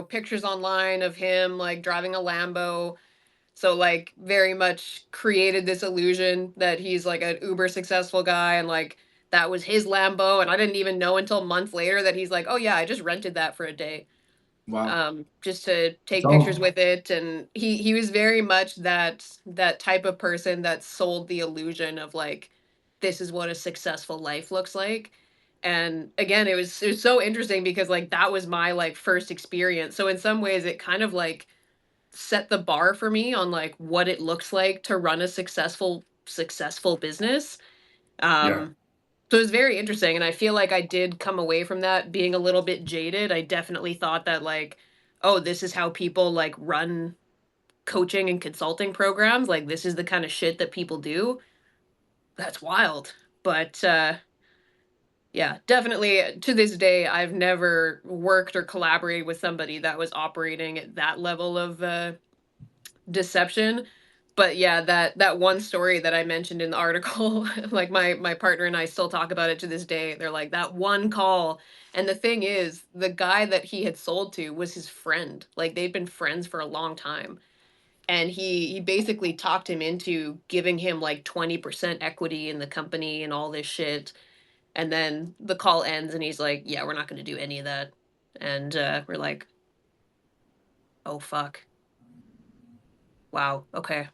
pictures online of him like driving a Lambo. So like very much created this illusion that he's like an uber successful guy and like that was his Lambo and I didn't even know until months later that he's like, "Oh yeah, I just rented that for a day." Wow. Just to It's take pictures all with it, and he was very much that type of person that sold the illusion of like this is what a successful life looks like. And again, it was so interesting because like that was my like first experience, so in some ways it kind of like set the bar for me on like what it looks like to run a successful business. yeah. So it was very interesting, and I feel like I did come away from that being a little bit jaded. I definitely thought that like, oh, this is how people like run coaching and consulting programs. Like this is the kind of shit that people do. That's wild. But yeah, definitely to this day I've never worked or collaborated with somebody that was operating at that level of deception. But yeah, that one story that I mentioned in the article, like my partner and I still talk about it to this day. They're like that one call. And the thing is, the guy that he had sold to was his friend. Like they'd been friends for a long time. And he basically talked him into giving him like 20% equity in the company and all this shit. And then the call ends and he's like, "Yeah, we're not going to do any of that." And we're like, "Oh fuck. Wow. Okay."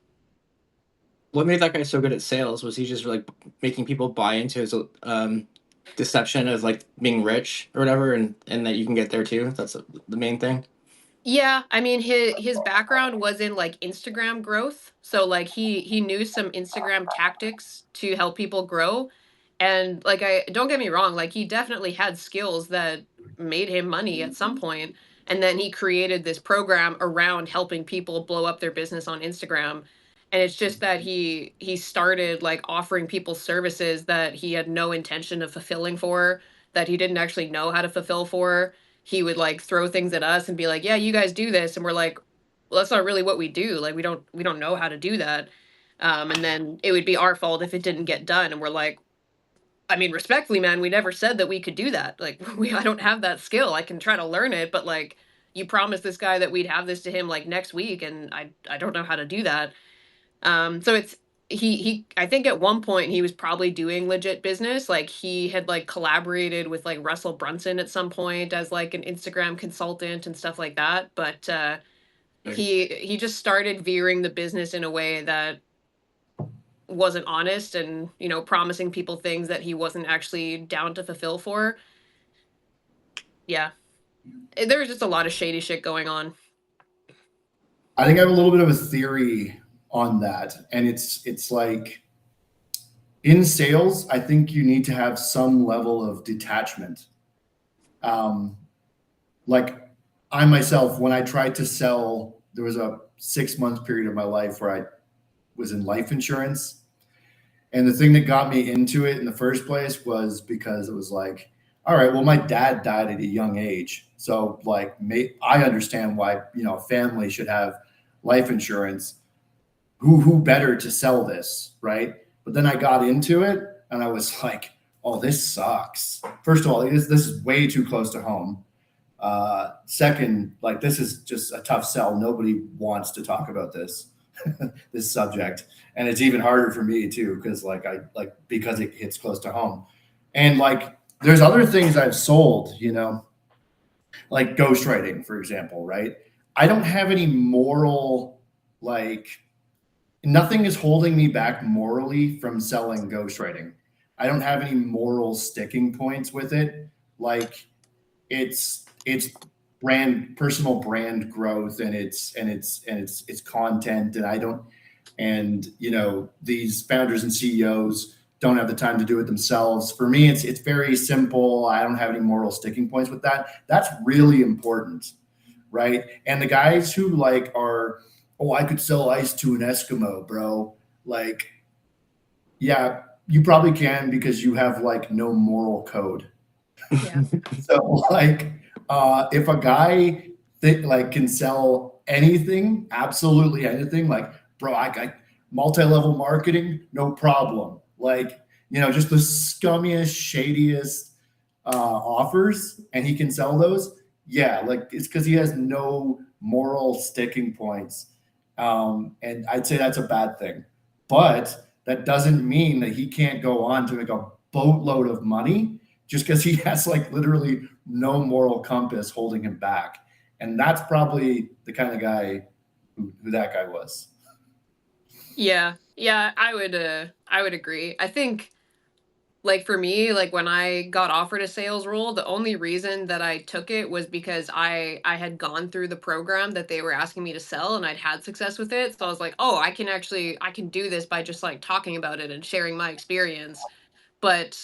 What made that guy so good at sales? Was he just like making people buy into his deception of like being rich or whatever, and that you can get there too? That's the main thing. Yeah, I mean his background was in like Instagram growth. So like he knew some Instagram tactics to help people grow. And like I don't get me wrong, like he definitely had skills that made him money at some point. And then he created this program around helping people blow up their business on Instagram. And it's just that he started like offering people services that he had no intention of fulfilling for, that he didn't actually know how to fulfill for. He would like throw things at us and be like, "Yeah, you guys do this," and we're like, "Well, that's not really what we do. Like, we don't know how to do that." And then it would be our fault if it didn't get done, and we're like, "I mean, respectfully, man, we never said that we could do that. Like, I don't have that skill. I can try to learn it, but like, you promised this guy that we'd have this to him like next week, and I don't know how to do that." So it's he I think at one point he was probably doing legit business. Like he had like collaborated with like Russell Brunson at some point as like an Instagram consultant and stuff like that. But Like, he just started veering the business in a way that wasn't honest and, promising people things that he wasn't actually down to fulfill for. Yeah. There was just a lot of shady shit going on. I think I have a little bit of a theory on that, and it's like in sales, I think you need to have some level of detachment. Um, like I myself, when I tried to sell, there was a 6 month period of my life where I was in life insurance. And the thing that got me into it in the first place was because it was like, all right, well, my dad died at a young age. So, like, I understand why, a family should have life insurance. Who better to sell this, right? But then I got into it and I was like, oh, this sucks. First of all, this is way too close to home. Second, like this is just a tough sell. Nobody wants to talk about this this subject, and it's even harder for me too because because it hits close to home. And like there's other things I've sold, like ghostwriting, for example, right? I don't have any moral like nothing is holding me back morally from selling ghostwriting. I don't have any moral sticking points with it. Like it's personal brand growth and it's content and I don't and these founders and CEOs don't have the time to do it themselves. For me, it's very simple. I don't have any moral sticking points with that. That's really important, right? And the guys who like are, oh, I could sell ice to an Eskimo, bro. Like, yeah, you probably can because you have like no moral code. Yeah. So like if a guy can sell anything, absolutely anything, like bro, I multi-level marketing, no problem. Like, just the scummiest, shadiest offers, and he can sell those. Yeah, like it's because he has no moral sticking points. And I'd say that's a bad thing. But that doesn't mean that he can't go on to make a boatload of money just because he has like literally no moral compass holding him back. And that's probably the kind of guy who that guy was. Yeah. Yeah, I would agree. I think like for me, like when I got offered a sales role, the only reason that I took it was because I had gone through the program that they were asking me to sell and I'd had success with it. So I was like, "Oh, I can do this by just like talking about it and sharing my experience." But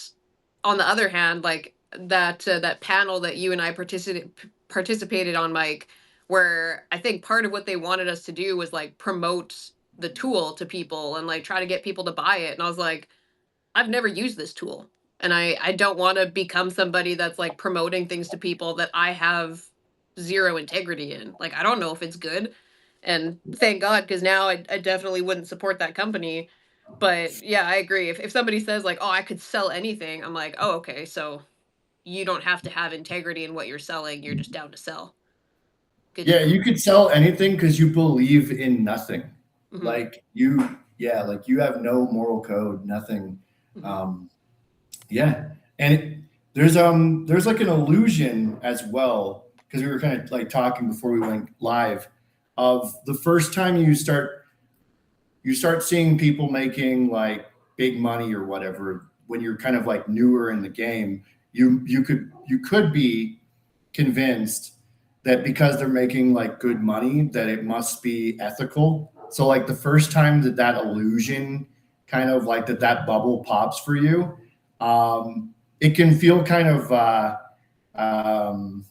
on the other hand, like that panel that you and I participated on, Mike, where I think part of what they wanted us to do was like promote the tool to people and like try to get people to buy it. And I was like, I've never used this tool. And I don't want to become somebody that's like promoting things to people that I have zero integrity in. Like I don't know if it's good. And thank God, because now I definitely wouldn't support that company. But yeah, I agree. If somebody says like, oh, I could sell anything, I'm like, oh, okay, so you don't have to have integrity in what you're selling. You're just down to sell. Good to Yeah, know. you could sell anything because you believe in nothing. Hmm. Like you, yeah, like you have no moral code, nothing. Hmm. Um, Yeah, and there's like an illusion as well because we were kind of like talking before we went live of the first time you start seeing people making like big money or whatever when you're kind of like newer in the game, you could be convinced that because they're making like good money that it must be ethical. So like the first time that that illusion kind of like that bubble pops for you, it can feel kind of um,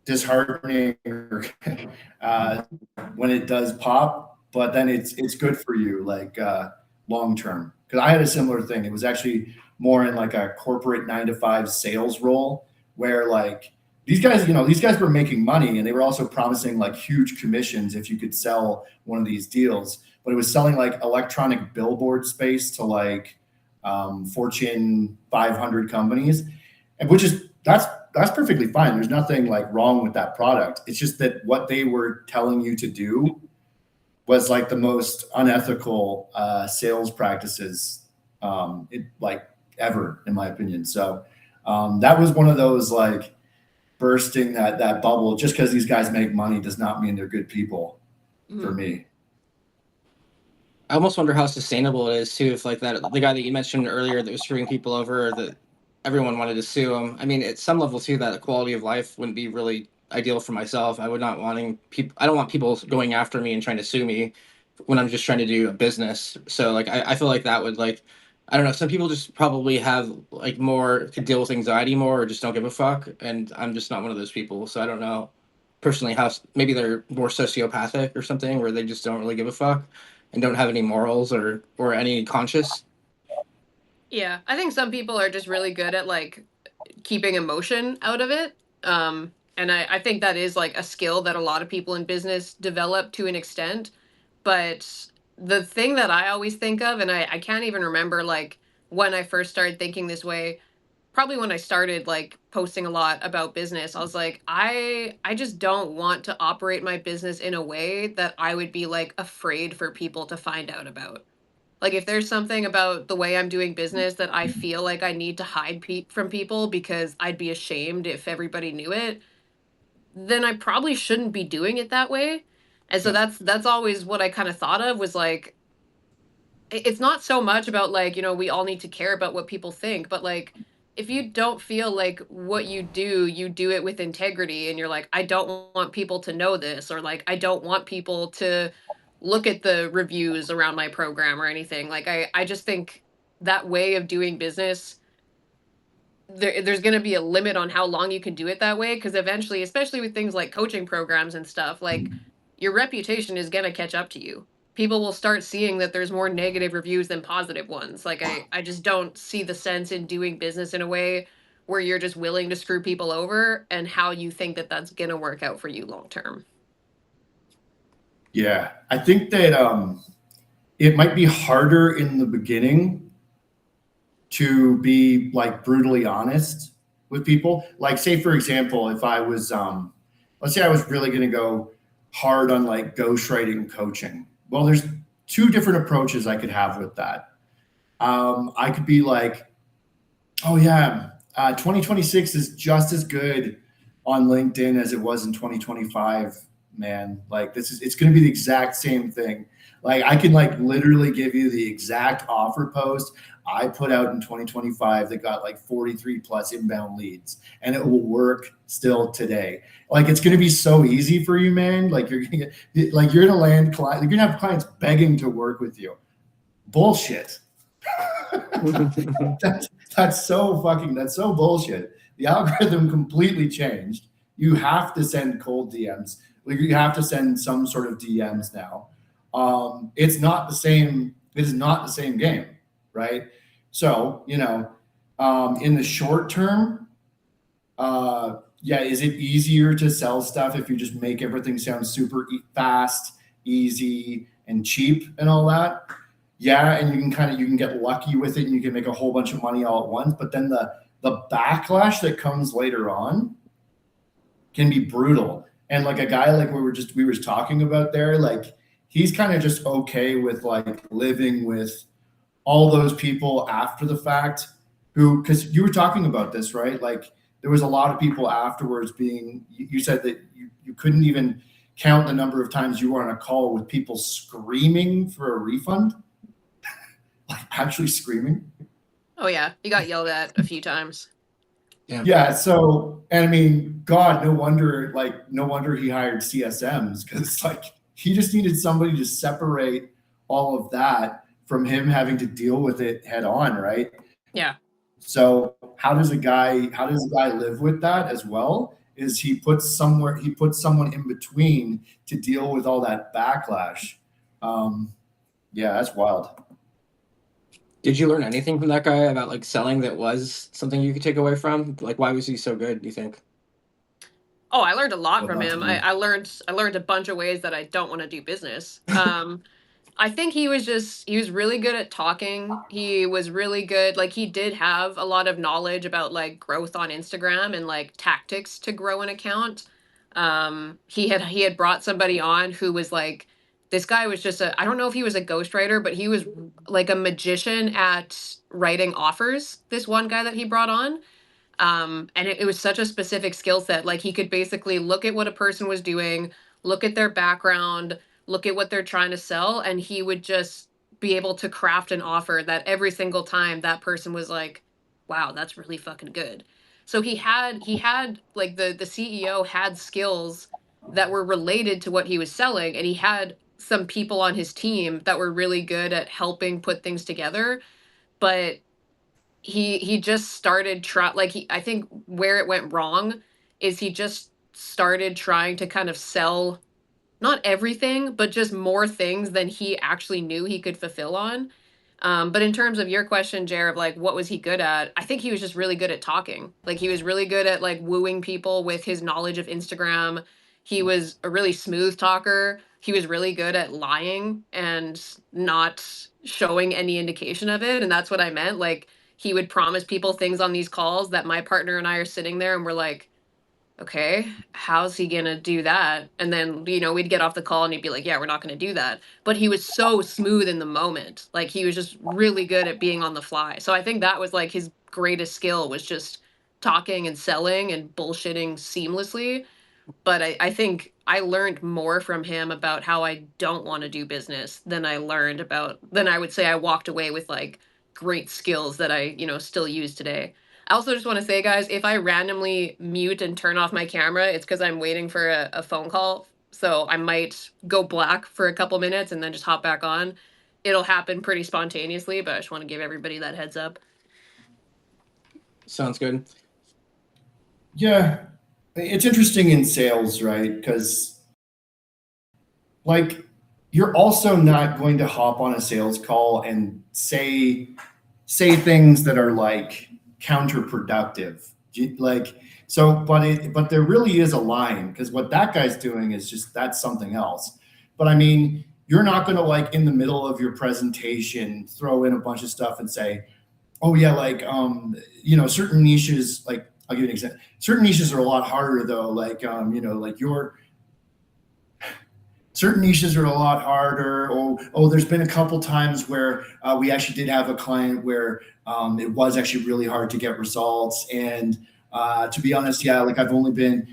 disheartening uh, when it does pop, but then it's good for you like long term. Because I had a similar thing. It was actually more in like a corporate 9 to 5 sales role where like these guys were making money and they were also promising like huge commissions if you could sell one of these deals. But it was selling like electronic billboard space to like Fortune 500 companies, and which is that's perfectly fine. There's nothing like wrong with that product. It's just that what they were telling you to do was like the most unethical sales practices like ever, in my opinion. So that was one of those like bursting that bubble. Just because these guys make money does not mean they're good people for Hmm. me. I almost wonder how sustainable it is too. If like that, the guy that you mentioned earlier that was screwing people over, that everyone wanted to sue him. I mean, at some level too, that quality of life wouldn't be really ideal for myself. I would not wanting people. I don't want people going after me and trying to sue me when I'm just trying to do a business. So like, I feel like that would like, I don't know. Some people just probably have like more could deal with anxiety more, or just don't give a fuck. And I'm just not one of those people. So I don't know personally how maybe they're more sociopathic or something, where they just don't really give a fuck and don't have any morals or any conscience. Yeah, I think some people are just really good at like keeping emotion out of it. And I think that is like a skill that a lot of people in business develop to an extent. But the thing that I always think of, and I can't even remember like when I first started thinking this way, probably when I started like posting a lot about business, I was like, I just don't want to operate my business in a way that I would be like afraid for people to find out about. Like if there's something about the way I'm doing business that I feel like I need to hide from people because I'd be ashamed if everybody knew it, then I probably shouldn't be doing it that way. And so Yeah. that's always what I kind of thought of was like it's not so much about like, we all need to care about what people think, but like if you don't feel like what you do it with integrity and you're like, I don't want people to know this, or like I don't want people to look at the reviews around my program or anything. Like I just think that way of doing business there's going to be a limit on how long you can do it that way because eventually, especially with things like coaching programs and stuff, like your reputation is going to catch up to you. People will start seeing that there's more negative reviews than positive ones. Like I just don't see the sense in doing business in a way where you're just willing to screw people over and how you think that that's going to work out for you long term. Yeah, I think that it might be harder in the beginning to be like brutally honest with people. Like, say for example, if I was let's say I was really going to go hard on like ghostwriting coaching. Well, there's two different approaches I could have with that. I could be like, oh yeah, 2026 is just as good on LinkedIn as it was in 2025, man. Like it's going to be the exact same thing. Like I can like literally give you the exact offer post I put out in 2025 that got like 43 plus inbound leads, and it will work still today. Like it's going to be so easy for you, man. Like you're going to like you're going to land clients. You're going to have clients begging to work with you. Bullshit. that's so bullshit. The algorithm completely changed. You have to send cold DMs. Like you have to send some sort of DMs now. It's not the same. It is not the same game, right? So in the short term, yeah, is it easier to sell stuff if you just make everything sound super fast, easy, and cheap and all that? Yeah, and you can get lucky with it and you can make a whole bunch of money all at once, but then the backlash that comes later on can be brutal. And like a guy like we were talking about there, like he's kind of just okay with like living with all those people after the fact who, because you were talking about this, right? Like there was a lot of people afterwards you said that you couldn't even count the number of times you were on a call with people screaming for a refund. Like actually screaming. Oh yeah, he got yelled at a few times. Yeah. So, and I mean, God, no wonder he hired CSMs, because like he just needed somebody to separate all of that from him having to deal with it head on, right? Yeah. So how does a guy live with that as well? Is he puts someone in between to deal with all that backlash. Yeah, that's wild. Did you learn anything from that guy about like selling that was something you could take away from? Like, why was he so good, do you think? Oh, I learned a lot from him. I learned a bunch of ways that I don't want to do business. I think he was really good at talking. He was really good. Like he did have a lot of knowledge about like growth on Instagram and like tactics to grow an account. He had brought somebody on who was like, this guy was just I don't know if he was a ghostwriter, but he was like a magician at writing offers. This one guy that he brought on. And it was such a specific skill set. Like he could basically look at what a person was doing, look at their background, look at what they're trying to sell, and he would just be able to craft an offer that every single time that person was like, wow, that's really fucking good. So he had like the CEO had skills that were related to what he was selling, and he had some people on his team that were really good at helping put things together. But he just started like I think where it went wrong is he just started trying to kind of sell not everything, but just more things than he actually knew he could fulfill on. But in terms of your question, Jared, like what was he good at? I think he was just really good at talking. Like he was really good at like wooing people with his knowledge of Instagram. He was a really smooth talker. He was really good at lying and not showing any indication of it. And that's what I meant. Like he would promise people things on these calls that my partner and I are sitting there and we're like, okay, how's he gonna do that? And then, we'd get off the call and he'd be like, yeah, we're not gonna do that. But he was so smooth in the moment. Like he was just really good at being on the fly. So I think that was like his greatest skill was just talking and selling and bullshitting seamlessly. But I think I learned more from him about how I don't want to do business than I would say I walked away with like great skills that I, still use today. I also just want to say, guys, if I randomly mute and turn off my camera, it's because I'm waiting for a phone call. So I might go black for a couple minutes and then just hop back on. It'll happen pretty spontaneously, but I just want to give everybody that heads up. Sounds good. Yeah. It's interesting in sales, right? Because like you're also not going to hop on a sales call and say things that are like counterproductive. Like so, but there really is a line, because what that guy's doing is just that's something else. But I mean, you're not going to like in the middle of your presentation throw in a bunch of stuff and say, oh yeah, like certain niches, like I'll give you an example. Certain niches are a lot harder though. Like, like certain niches are a lot harder. There's been a couple times where we actually did have a client where it was actually really hard to get results. And to be honest, yeah, like I've only been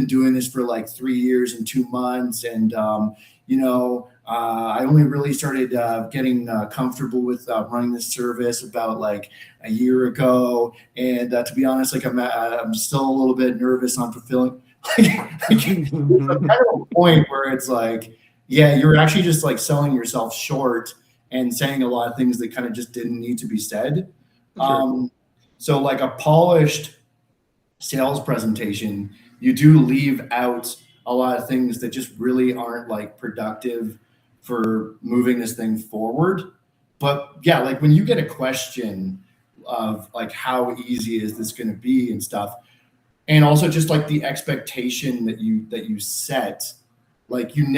doing this for like 3 years and 2 months, and I only really started getting comfortable with running this service about like a year ago. And to be honest, like I'm still a little bit nervous on fulfilling. There's kind of a point where it's like, yeah, you're actually just like selling yourself short and saying a lot of things that kind of just didn't need to be said. Sure. So like a polished sales presentation, you do leave out a lot of things that just really aren't like productive for moving this thing forward. But yeah, like when you get a question of like how easy is this going to be and stuff, and also just like the expectation that you set, like you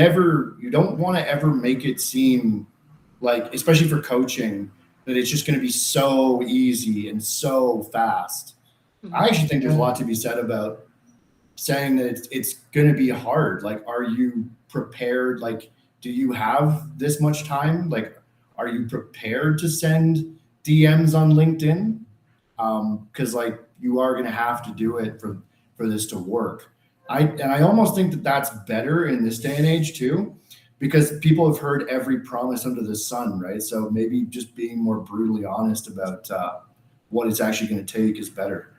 don't want to ever make it seem like, especially for coaching, that it's just going to be so easy and so fast. I actually think there's a lot to be said about saying that it's going to be hard. Like, are you prepared? Like, do you have this much time? Like, are you prepared to send DMs on LinkedIn? Because like you are going to have to do it for this to work. I almost think that that's better in this day and age too, because people have heard every promise under the sun, right? So maybe just being more brutally honest about what it's actually going to take is better.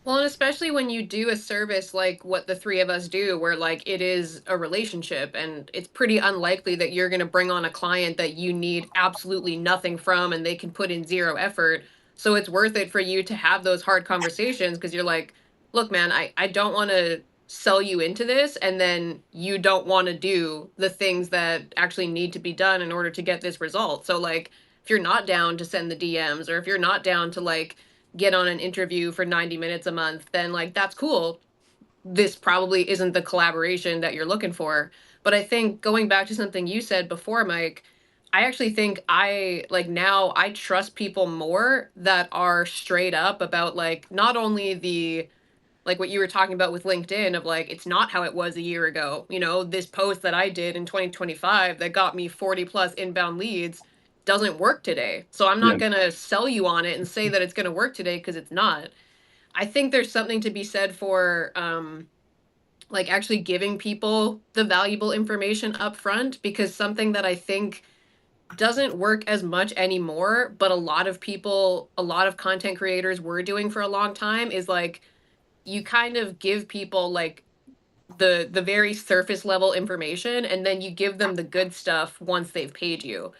Well, and especially when you do a service like what the three of us do, where like it is a relationship and it's pretty unlikely that you're going to bring on a client that you need absolutely nothing from and they can put in zero effort. So it's worth it for you to have those hard conversations because you're like, look, man, I don't want to sell you into this. And then you don't want to do the things that actually need to be done in order to get this result. So, like, if you're not down to send the DMs or if you're not down to like, get on an interview for 90 minutes a month, then like that's cool. This probably isn't the collaboration that you're looking for. But I think going back to something you said before, Mike, I actually think I like now I trust people more that are straight up about like not only the like what you were talking about with LinkedIn of like it's not how it was a year ago. You know, this post that I did in 2025 that got me 40 plus inbound leads doesn't work today. So I'm Yeah. not going to sell you on it and say that it's going to work today because it's not. I think there's something to be said for like actually giving people the valuable information up front because something that I think doesn't work as much anymore, but a lot of people, a lot of content creators were doing for a long time is like you kind of give people like the very surface level information and then you give them the good stuff once they've paid you.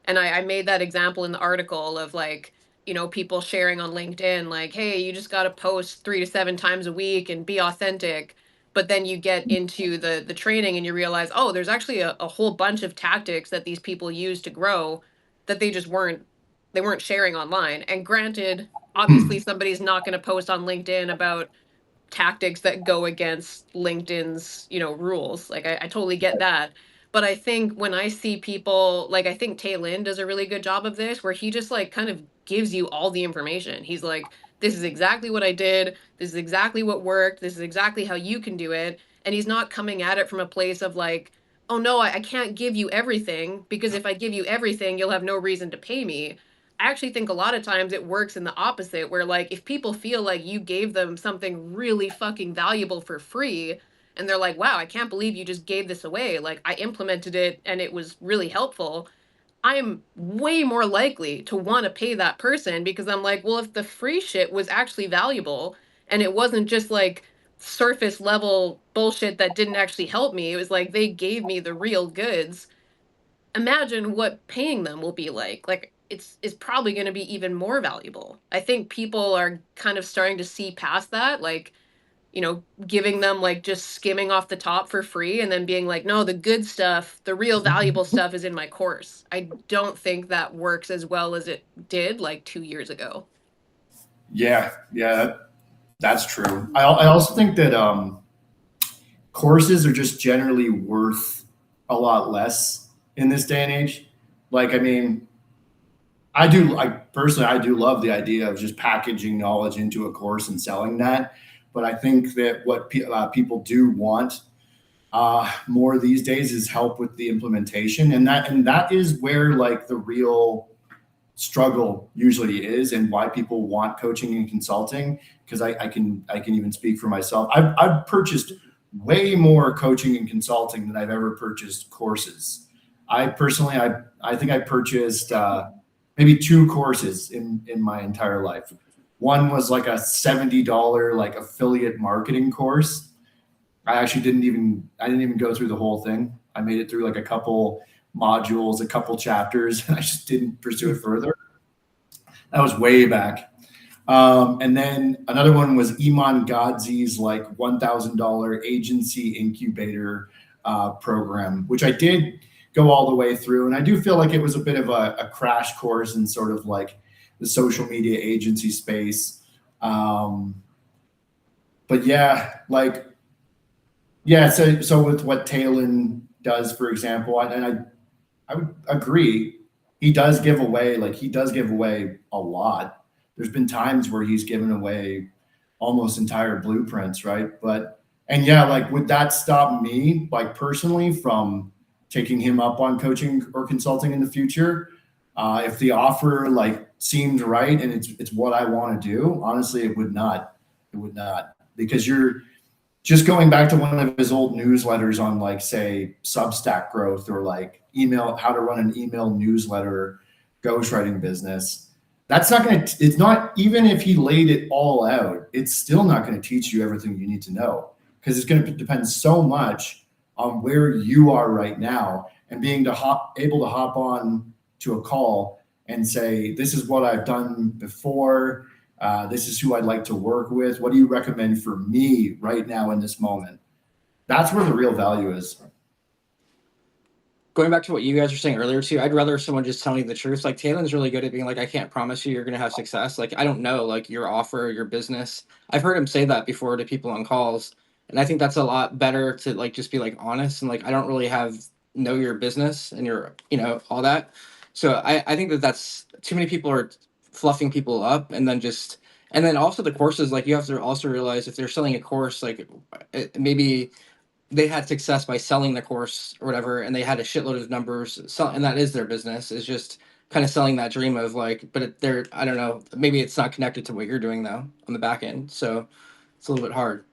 And I made that example in the article of like, you know, people sharing on LinkedIn, like, hey, you just got to post 3 to 7 times a week and be authentic. But then you get into the training and you realize, oh, there's actually a whole bunch of tactics that these people use to grow that they just weren't sharing online. And granted, obviously somebody's not going to post on LinkedIn about tactics that go against LinkedIn's, you know, rules. Like I totally get that. But I think when I see people like I think Tay Lin does a really good job of this where he just like kind of gives you all the information. He's like, this is exactly what I did, this is exactly what worked, this is exactly how you can do it. And he's not coming at it from a place of like, oh no, I can't give you everything because if I give you everything, you'll have no reason to pay me. I actually think a lot of times it works in the opposite, where like if people feel like you gave them something really fucking valuable for free and they're like, wow, I can't believe you just gave this away. Like I implemented it and it was really helpful. I'm way more likely to want to pay that person because I'm like, well, if the free shit was actually valuable and it wasn't just like surface level bullshit that didn't actually help me, it was like they gave me the real goods, imagine what paying them will be like. Like it's probably going to be even more valuable. I think people are kind of starting to see past that, like, you know, giving them like just skimming off the top for free and then being like, no, the good stuff, the real valuable stuff is in my course. I don't think that works as well as it did like 2 years ago. Yeah, that's true. I also think that courses are just generally worth a lot less in this day and age. Like, I mean, I personally, I do love the idea of just packaging knowledge into a course and selling that. But I think that what people do want more these days is help with the implementation, and that is where like the real struggle usually is, and why people want coaching and consulting. Because I can even speak for myself. I've purchased way more coaching and consulting than I've ever purchased courses. I personally, I think I purchased maybe 2 courses in my entire life. One was like a $70 like affiliate marketing course. I didn't even go through the whole thing. I made it through like a couple modules, a couple chapters, and I just didn't pursue it further. That was way back. And then another one was Iman Gadzhi's like $1,000 agency incubator program, which I did go all the way through. And I do feel like it was a bit of a crash course in sort of like the social media agency space. But yeah, like, yeah. So with what Talon does, for example, I would agree. He does give away a lot. There's been times where he's given away almost entire blueprints, right? And yeah, like, would that stop me, like personally, from taking him up on coaching or consulting in the future? If the offer like seemed right and it's what I want to do, honestly, it would not. It would not, because you're just going back to one of his old newsletters on like, say, Substack growth, or like how to run an email newsletter ghostwriting business. That's not going to, it's not, even if he laid it all out, it's still not going to teach you everything you need to know, because it's going to depend so much on where you are right now, and being able to hop on to a call and say, this is what I've done before. This is who I'd like to work with. What do you recommend for me right now in this moment? That's where the real value is. Going back to what you guys were saying earlier too, I'd rather someone just tell me the truth. Like Talon's really good at being like, I can't promise you you're going to have success. Like, I don't know, like your offer, your business. I've heard him say that before to people on calls. And I think that's a lot better to like just be like honest, and like, I don't really know your business and your, all that. So I think that that's too many people are fluffing people up, and then also the courses, like you have to also realize if they're selling a course, like maybe they had success by selling the course or whatever, and they had a shitload of numbers, and that is their business, is just kind of selling that dream of like, but they're, I don't know, maybe it's not connected to what you're doing though on the back end, so it's a little bit hard.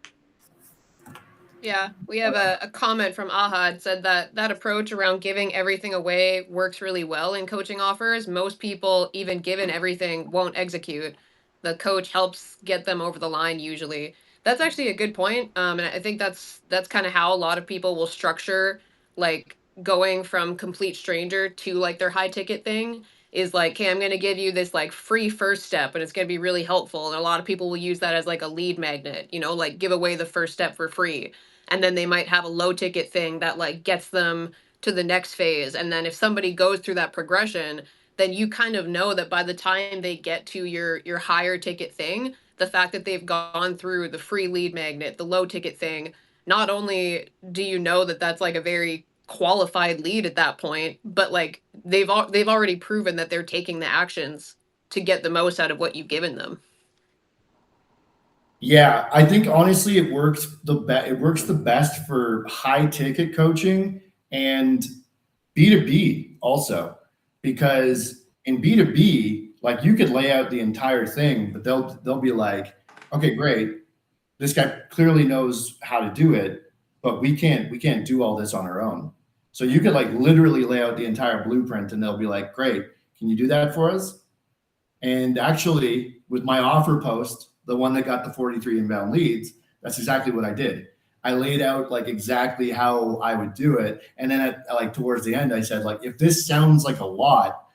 Yeah, we have a comment from Ahad said that that approach around giving everything away works really well in coaching offers. Most people, even given everything, won't execute. The coach helps get them over the line usually. That's actually a good point. And I think that's kind of how a lot of people will structure like going from complete stranger to like their high ticket thing is like, okay, I'm going to give you this like free first step and it's going to be really helpful. And a lot of people will use that as like a lead magnet, like give away the first step for free, and then they might have a low ticket thing that like gets them to the next phase. And then if somebody goes through that progression, then you kind of know that by the time they get to your higher ticket thing, the fact that they've gone through the free lead magnet, the low ticket thing, not only do you know that that's like a very qualified lead at that point, but like they've already proven that they're taking the actions to get the most out of what you've given them. Yeah, I think honestly it works the best for high ticket coaching and B2B also, because in B2B, like, you could lay out the entire thing, but they'll be like, okay, great, this guy clearly knows how to do it, but we can't do all this on our own. So you could like literally lay out the entire blueprint, and they'll be like, great, can you do that for us? And actually, with my offer post, the one that got the 43 inbound leads, that's exactly what I did. I laid out like exactly how I would do it. And then like towards the end, I said, like, if this sounds like a lot,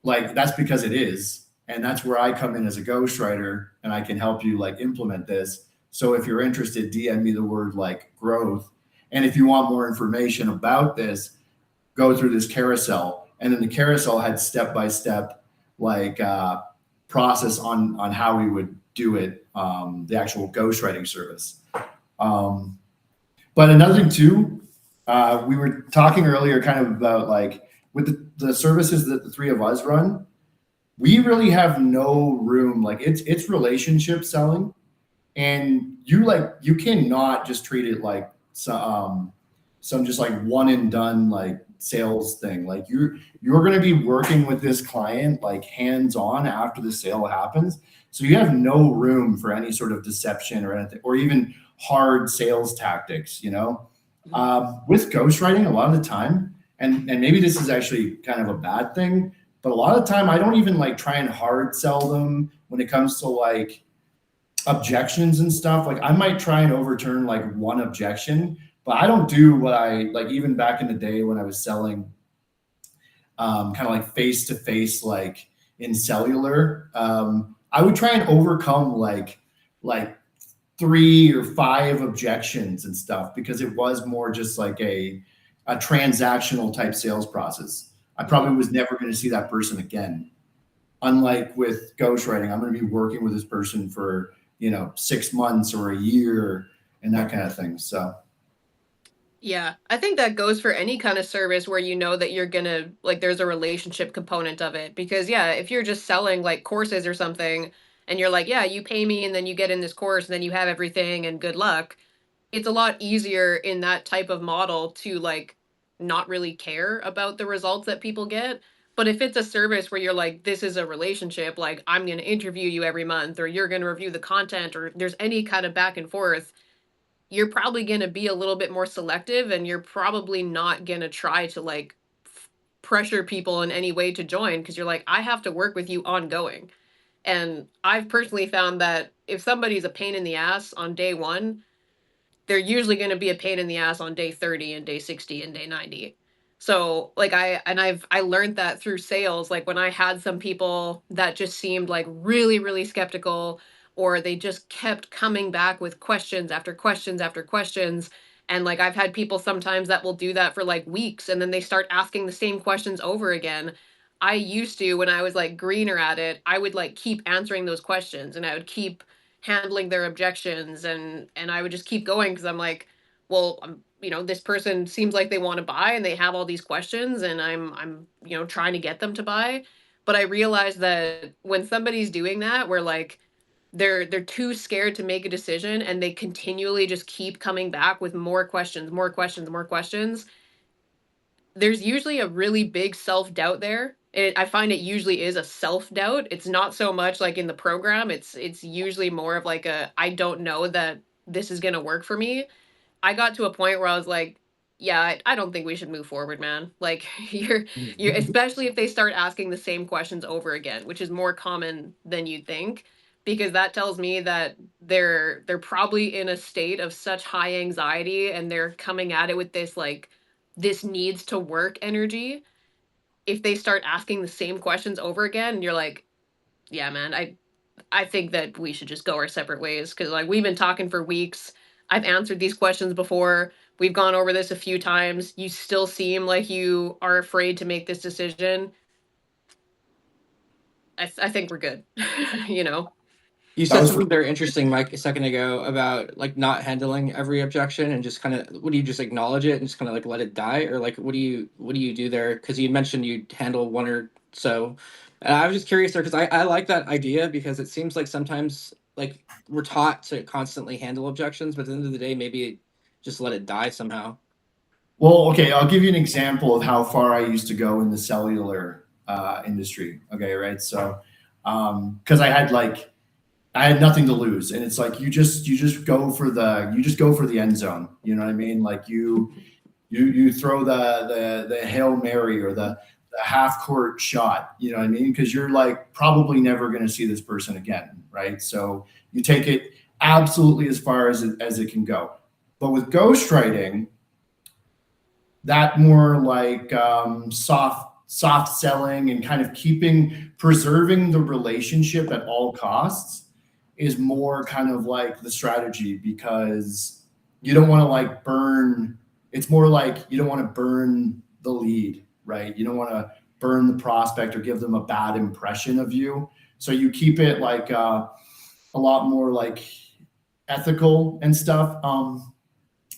like, that's because it is. And that's where I come in as a ghostwriter, and I can help you like implement this. So if you're interested, DM me the word like growth. And if you want more information about this, go through this carousel. And then the carousel had step-by-step like process on how we would do it, the actual ghostwriting service. But another thing too, we were talking earlier kind of about like with the services that the three of us run, we really have no room. Like it's relationship selling, and you cannot just treat it like some just like one and done like sales thing. Like you're going to be working with this client like hands on after the sale happens, so you have no room for any sort of deception or anything, or even hard sales tactics, you know. Mhm. With ghostwriting, a lot of the time, and maybe this is actually kind of a bad thing, but a lot of the time I don't even like try and hard sell them when it comes to like objections and stuff. Like I might try and overturn like one objection, but I don't do what I like even back in the day when I was selling kind of like face to face, like in cellular. I would try and overcome like 3 or 5 objections and stuff because it was more just like a transactional type sales process. I probably Mhm. was never going to see that person again. Unlike with ghostwriting, I'm going to be working with this person for 6 months or a year and that kind of thing. So Yeah, I think that goes for any kind of service where you know that you're gonna like there's a relationship component of it. Because yeah, if you're just selling like courses or something and you're like, yeah, you pay me and then you get in this course and then you have everything and good luck, it's a lot easier in that type of model to like not really care about the results that people get. But if it's a service where you're like, this is a relationship, like I'm gonna interview you every month or you're gonna review the content or there's any kind of back and forth, you're probably going to be a little bit more selective and you're probably not going to try to like pressure people in any way to join because you're like I have to work with you ongoing. And I've personally found that if somebody's a pain in the ass on day 1, they're usually going to be a pain in the ass on day 30 and day 60 and day 90. So like I learned that through sales, like when I had some people that just seemed like really skeptical, or they just kept coming back with questions after questions after questions. And like I've had people sometimes that will do that for like weeks and then they start asking the same questions over again. I used to, when I was like greener at it, I would like keep answering those questions and I would keep handling their objections, and I would just keep going because I'm like, well, this person seems like they want to buy and they have all these questions and I'm trying to get them to buy. But I realized that when somebody's doing that where like they're too scared to make a decision and they continually just keep coming back with more questions, more questions, more questions, there's usually a really big self-doubt there. I find it usually is a self-doubt. It's not so much like in the program. It's usually more of like a I don't know that this is gonna work for me. I got to a point where I was like, yeah, I don't think we should move forward, man. Like you're especially if they start asking the same questions over again, which is more common than you'd think, because that tells me that they're probably in a state of such high anxiety and they're coming at it with this like this needs to work energy. If they start asking the same questions over again, you're like, yeah, man, I think that we should just go our separate ways because like we've been talking for weeks. I've answered these questions before. We've gone over this a few times. You still seem like you are afraid to make this decision. I think we're good. you know? You that said was something very interesting, Mike, a second ago about like not handling every objection and just kind of what do you just acknowledge it and just kind of like let it die, or like what do you do there? Because you mentioned you handle one or so, and I was just curious there because I like that idea because it seems like sometimes like we're taught to constantly handle objections, but at the end of the day, maybe just let it die somehow. well, okay. I'll give you an example of how far I used to go in the cellular industry. Okay, right. So, because I had nothing to lose, and it's like you just go for the end zone. You know what I mean? Like you throw the Hail Mary or the half court shot, you know what I mean? Because you're like probably never going to see this person again, right? So you take it absolutely as far as it can go. But with ghostwriting, that more like soft selling and kind of preserving the relationship at all costs is more kind of like the strategy, because you don't want to like burn. It's more like you don't want to burn the lead, right? You don't want to burn the prospect or give them a bad impression of you, so you keep it like a lot more like ethical and stuff.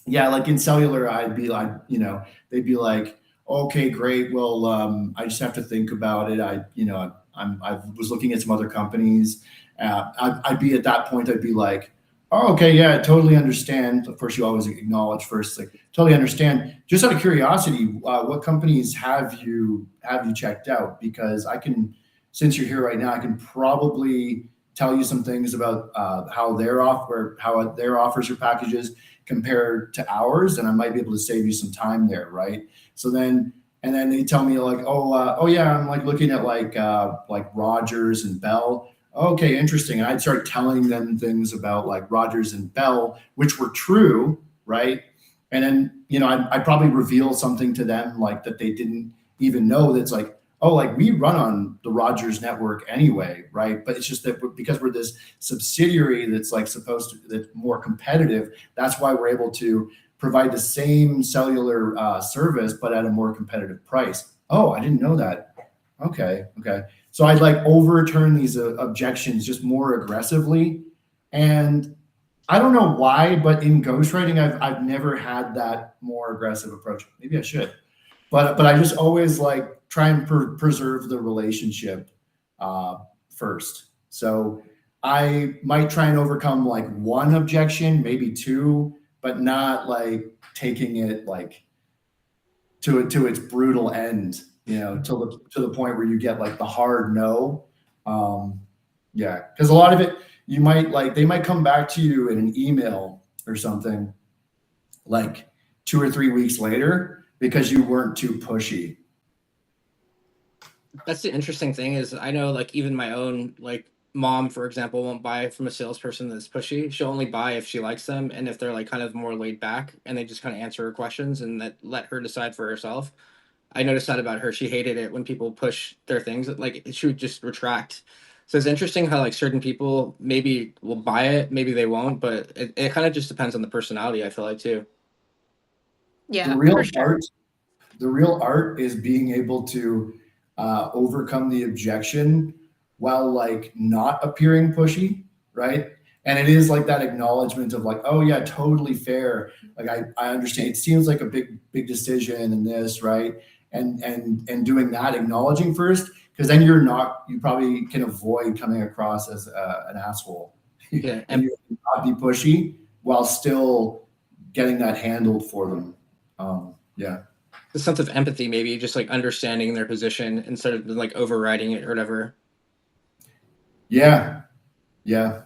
Yeah, like in cellular, I'd be like, they'd be like, okay, great. Well, I just have to think about it. I was looking at some other companies. I'd be at that point, I'd be like, oh, okay, yeah, I totally understand. Of course, you always acknowledge first, like, totally understand. Just out of curiosity, what companies have you checked out? Because I can, since you're here right now, I can probably tell you some things about how their offers or packages compare to ours, and I might be able to save you some time there, right? So then, and then they tell me like, oh yeah, I'm like looking at like Rogers and Bell. Okay, interesting. And I'd start telling them things about like Rogers and Bell, which were true, right? And then, I'd probably reveal something to them like that they didn't even know. That's like, oh, like we run on the Rogers network anyway, right? But it's just that because we're this subsidiary that's like that's more competitive, that's why we're able to provide the same cellular service, but at a more competitive price. Oh, I didn't know that. Okay. So I'd like overturn these objections just more aggressively. And I don't know why, but in ghostwriting, I've never had that more aggressive approach. Maybe I should, but I just always like try and preserve the relationship first. So I might try and overcome like one objection, maybe two, but not like taking it like to its brutal end, to the point where you get like the hard no. Yeah, because a lot of it, they might come back to you in an email or something like 2 or 3 weeks later because you weren't too pushy. That's the interesting thing is I know like even my own like mom, for example, won't buy from a salesperson that's pushy. She'll only buy if she likes them and if they're like kind of more laid back and they just kind of answer her questions and that let her decide for herself. I noticed that about her. She hated it when people push their things. Like she would just retract. So it's interesting how like certain people maybe will buy it, maybe they won't, but it kind of just depends on the personality, I feel like too. The Yeah, real for sure. art, the real art is being able to overcome the objection while like not appearing pushy, right? And it is like that acknowledgement of like, oh yeah, totally fair. Like I understand. It seems like a big decision in this, right? And doing that, acknowledging first, because then you probably can avoid coming across as an asshole, Yeah. and And you can not be pushy while still getting that handled for them. Yeah. the sense of empathy, maybe just like understanding their position instead of like overriding it or whatever. Yeah. Yeah.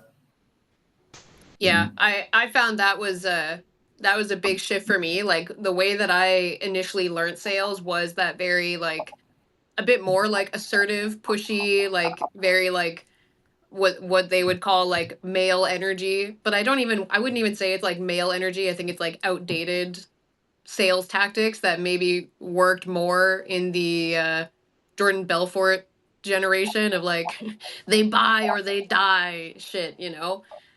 Yeah, I found that was a big shift for me. Like the way that I initially learned sales was that very like a bit more like assertive, pushy, like very like what they would call like male energy. But I wouldn't even say it's like male energy. I think it's like outdated sales tactics that maybe worked more in the Jordan Belfort generation of like they buy or they die shit,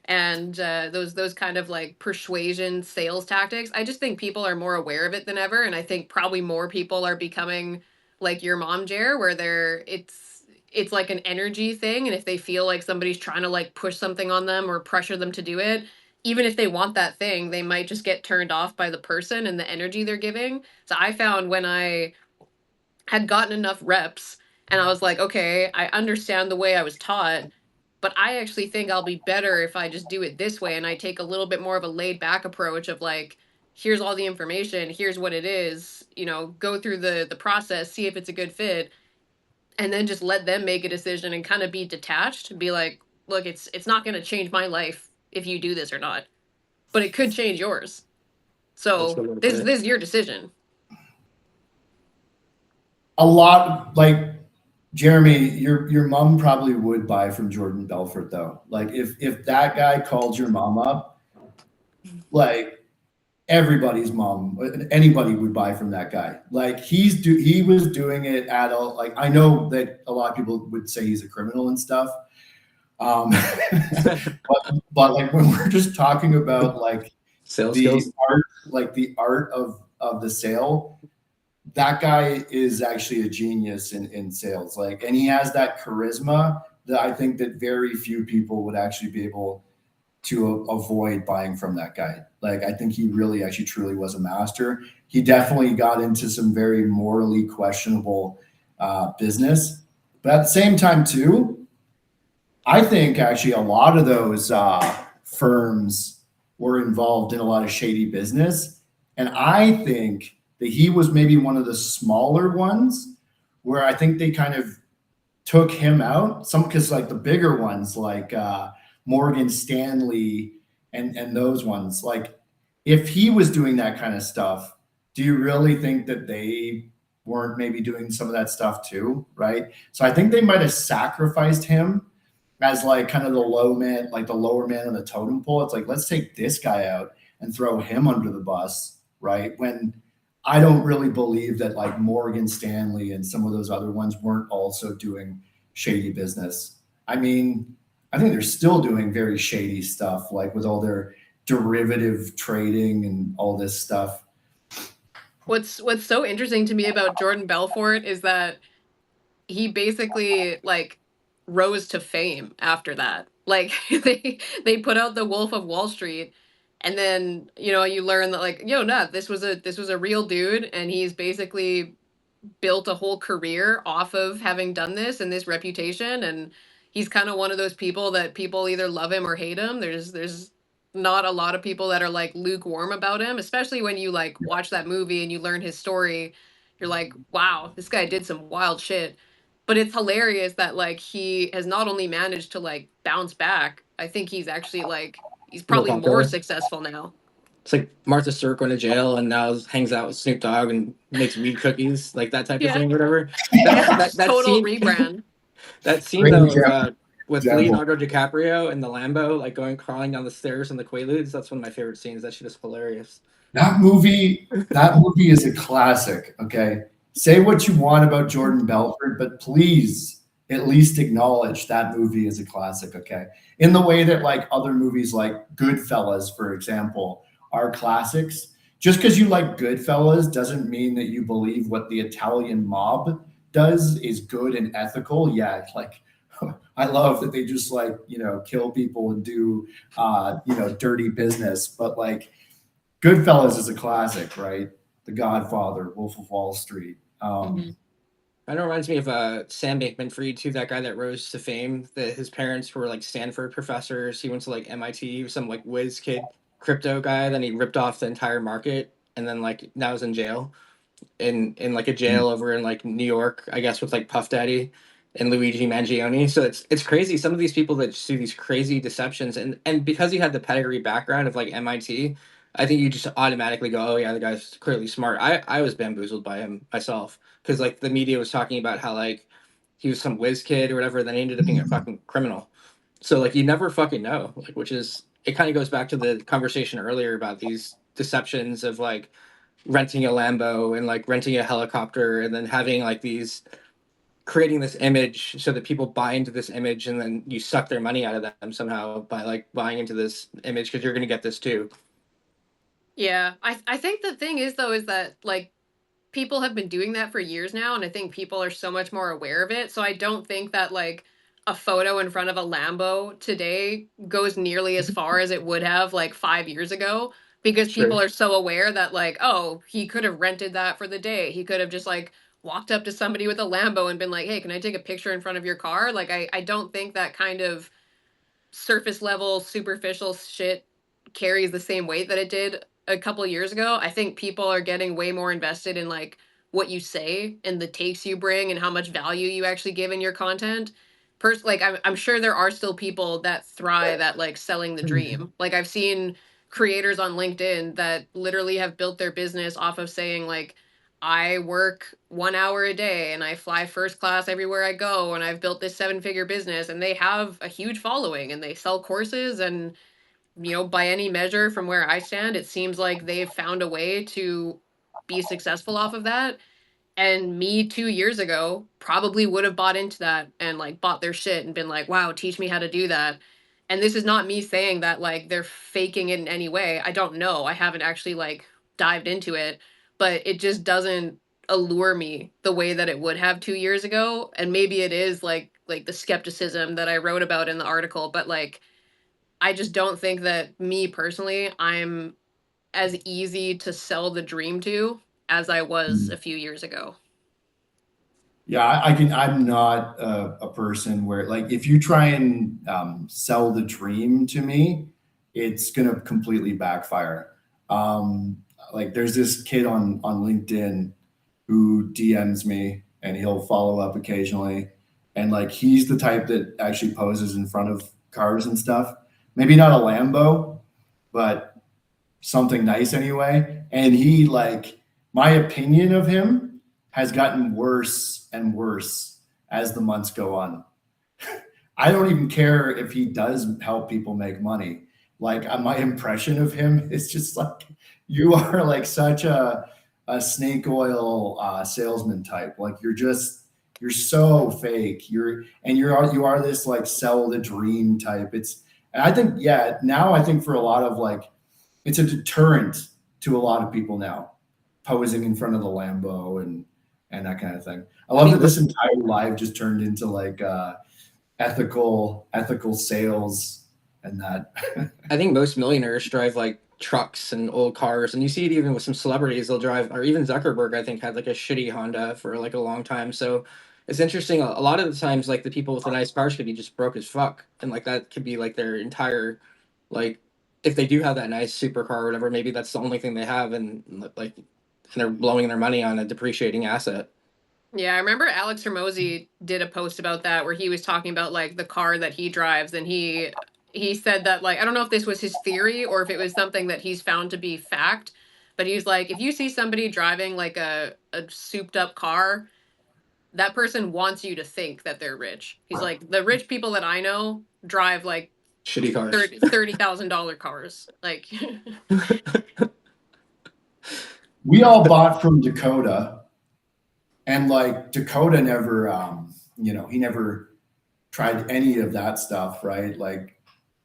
and those kind of like persuasion sales tactics. I just think people are more aware of it than ever, and I think probably more people are becoming like your mom, Jer, where it's like an energy thing, and if they feel like somebody's trying to like push something on them or pressure them to do it, even if they want that thing, they might just get turned off by the person and the energy they're giving. So I found when I had gotten enough reps and I was like, okay, I understand the way I was taught, but I actually think I'll be better if I just do it this way and I take a little bit more of a laid back approach of like, here's all the information, here's what it is, go through the process, see if it's a good fit, and then just let them make a decision and kind of be detached and be like, look, it's not going to change my life if you do this or not, but it could change yours. That's a So good way to put this it. this is your decision. A lot like Jeremy, your mom probably would buy from Jordan Belfort though. Like if that guy called your mom up, like everybody's mom, anybody would buy from that guy. Like he was doing it at a like I know that a lot of people would say he's a criminal and stuff. Um, but like when we're just talking about like Sales the skills. art, like the art of the sale, that guy is actually a genius in sales. Like, and he has that charisma that I think that very few people would actually be able to avoid buying from that guy. Like, I think he really actually truly was a master. He definitely got into some very morally questionable business, But at the same time, too, I think actually a lot of those firms were involved in a lot of shady business. And I think that he was maybe one of the smaller ones where I think they kind of took him out. Some because like the bigger ones like Morgan Stanley and those ones, like if he was doing that kind of stuff, do you really think that they weren't maybe doing some of that stuff too? Right. So I think they might have sacrificed him as like kind of the low man, like the lower man on the totem pole. It's like, let's take this guy out and throw him under the bus, right? When I don't really believe that like Morgan Stanley and some of those other ones weren't also doing shady business. I mean, I think they're still doing very shady stuff, like with all their derivative trading and all this stuff. What's so interesting to me about Jordan Belfort is that he basically like rose to fame after that. Like they put out The Wolf of Wall Street, and then you learn that like no, this was a real dude, and he's basically built a whole career off of having done this and this reputation, and he's kind of one of those people that people either love him or hate him. There's not a lot of people that are like lukewarm about him, especially when you like watch that movie and you learn his story. You're like, wow, this guy did some wild shit. But it's hilarious that like he has not only managed to like bounce back, I think he's actually like he's Real probably more popular. successful now. It's like Martha Stewart going to jail and now hangs out with Snoop Dogg and makes weed cookies, like that type of Yeah. thing, whatever. Yeah. That Total scene, rebrand. that scene Great though, with example. Leonardo DiCaprio and the Lambo, like going crawling down the stairs in the Quaaludes. That's one of my favorite scenes. That shit is hilarious. That movie is a classic. Okay. Say what you want about Jordan Belfort, but please at least acknowledge that movie is a classic. Okay. In the way that like other movies like Goodfellas, for example, are classics. Just because you like Goodfellas doesn't mean that you believe what the Italian mob does is good and ethical. Yeah, like I love that they just like, kill people and do dirty business, but like Goodfellas is a classic, right? The Godfather, Wolf of Wall Street. Hmm. That reminds me of Sam Bankman-Fried too, that guy that rose to fame. That his parents were like Stanford professors. He went to like MIT. He was some like whiz kid crypto guy. Then he ripped off the entire market, and then like now he's in jail. In like a jail over in like New York, I guess, with like Puff Daddy and Luigi Mangione. So it's crazy. Some of these people that just do these crazy deceptions, and because he had the pedigree background of like MIT, I think you just automatically go, oh yeah, the guy's clearly smart. I was bamboozled by him myself because like the media was talking about how like he was some whiz kid or whatever. Then he ended up being a fucking criminal. So like you never fucking know. Like which is it kind of goes back to the conversation earlier about these deceptions of like renting a Lambo and like renting a helicopter and then having like these creating this image so that people buy into this image and then you suck their money out of them somehow by like buying into this image because you're going to get this too. Yeah, I think the thing is though is that like people have been doing that for years now, and I think people are so much more aware of it. So I don't think that like a photo in front of a Lambo today goes nearly as far as it would have like 5 years ago, because Sure. people are so aware that like, oh, he could have rented that for the day. He could have just like walked up to somebody with a Lambo and been like, hey, can I take a picture in front of your car? Like I don't think that kind of surface level, superficial shit carries the same weight that it did a couple years ago. I think people are getting way more invested in like what you say and the takes you bring and how much value you actually give in your content. Like I'm sure there are still people that thrive at like selling the dream. Like I've seen creators on LinkedIn that literally have built their business off of saying like I work 1 hour a day and I fly first class everywhere I go and I've built this 7-figure business, and they have a huge following and they sell courses, and by any measure from where I stand, it seems like they've found a way to be successful off of that. And me 2 years ago probably would have bought into that and like bought their shit and been like, wow, teach me how to do that. And this is not me saying that like they're faking it in any way. I don't know. I haven't actually like dived into it, but it just doesn't allure me the way that it would have 2 years ago. And maybe it is like the skepticism that I wrote about in the article, but like I just don't think that me personally, I'm as easy to sell the dream to as I was a few years ago. Yeah, I'm not a person where, like, if you try and sell the dream to me, it's gonna completely backfire. Um, like, there's this kid on LinkedIn who DMs me, and he'll follow up occasionally, and like he's the type that actually poses in front of cars and stuff. Maybe not a Lambo, but something nice anyway. And he, like, my opinion of him has gotten worse and worse as the months go on. I don't even care if he does help people make money. Like, my impression of him is just like, you are like such a snake oil salesman type. Like, you're so fake. You are this like sell the dream type. And I think, yeah, now I think for a lot of like, it's a deterrent to a lot of people now, posing in front of the Lambo and that kind of thing. I I love think that this entire live just turned into like ethical sales and that. I think most millionaires drive like trucks and old cars, and you see it even with some celebrities. They'll drive, or even Zuckerberg, I think, had like a shitty Honda for like a long time. So it's interesting. A lot of the times, like the people with the nice cars could be just broke as fuck, and like that could be like their entire, like, if they do have that nice supercar or whatever, maybe that's the only thing they have, and like, and they're blowing their money on a depreciating asset. Yeah, I remember Alex Hermosi did a post about that where he was talking about like the car that he drives, and he said that, like, I don't know if this was his theory or if it was something that he's found to be fact, but he's like, if you see somebody driving like a souped up car, that person wants you to think that they're rich. He's like, the rich people that I know drive like Shitty cars. $30,000 cars. Like, We all bought from Dakota, and like Dakota never, he never tried any of that stuff, right? Like,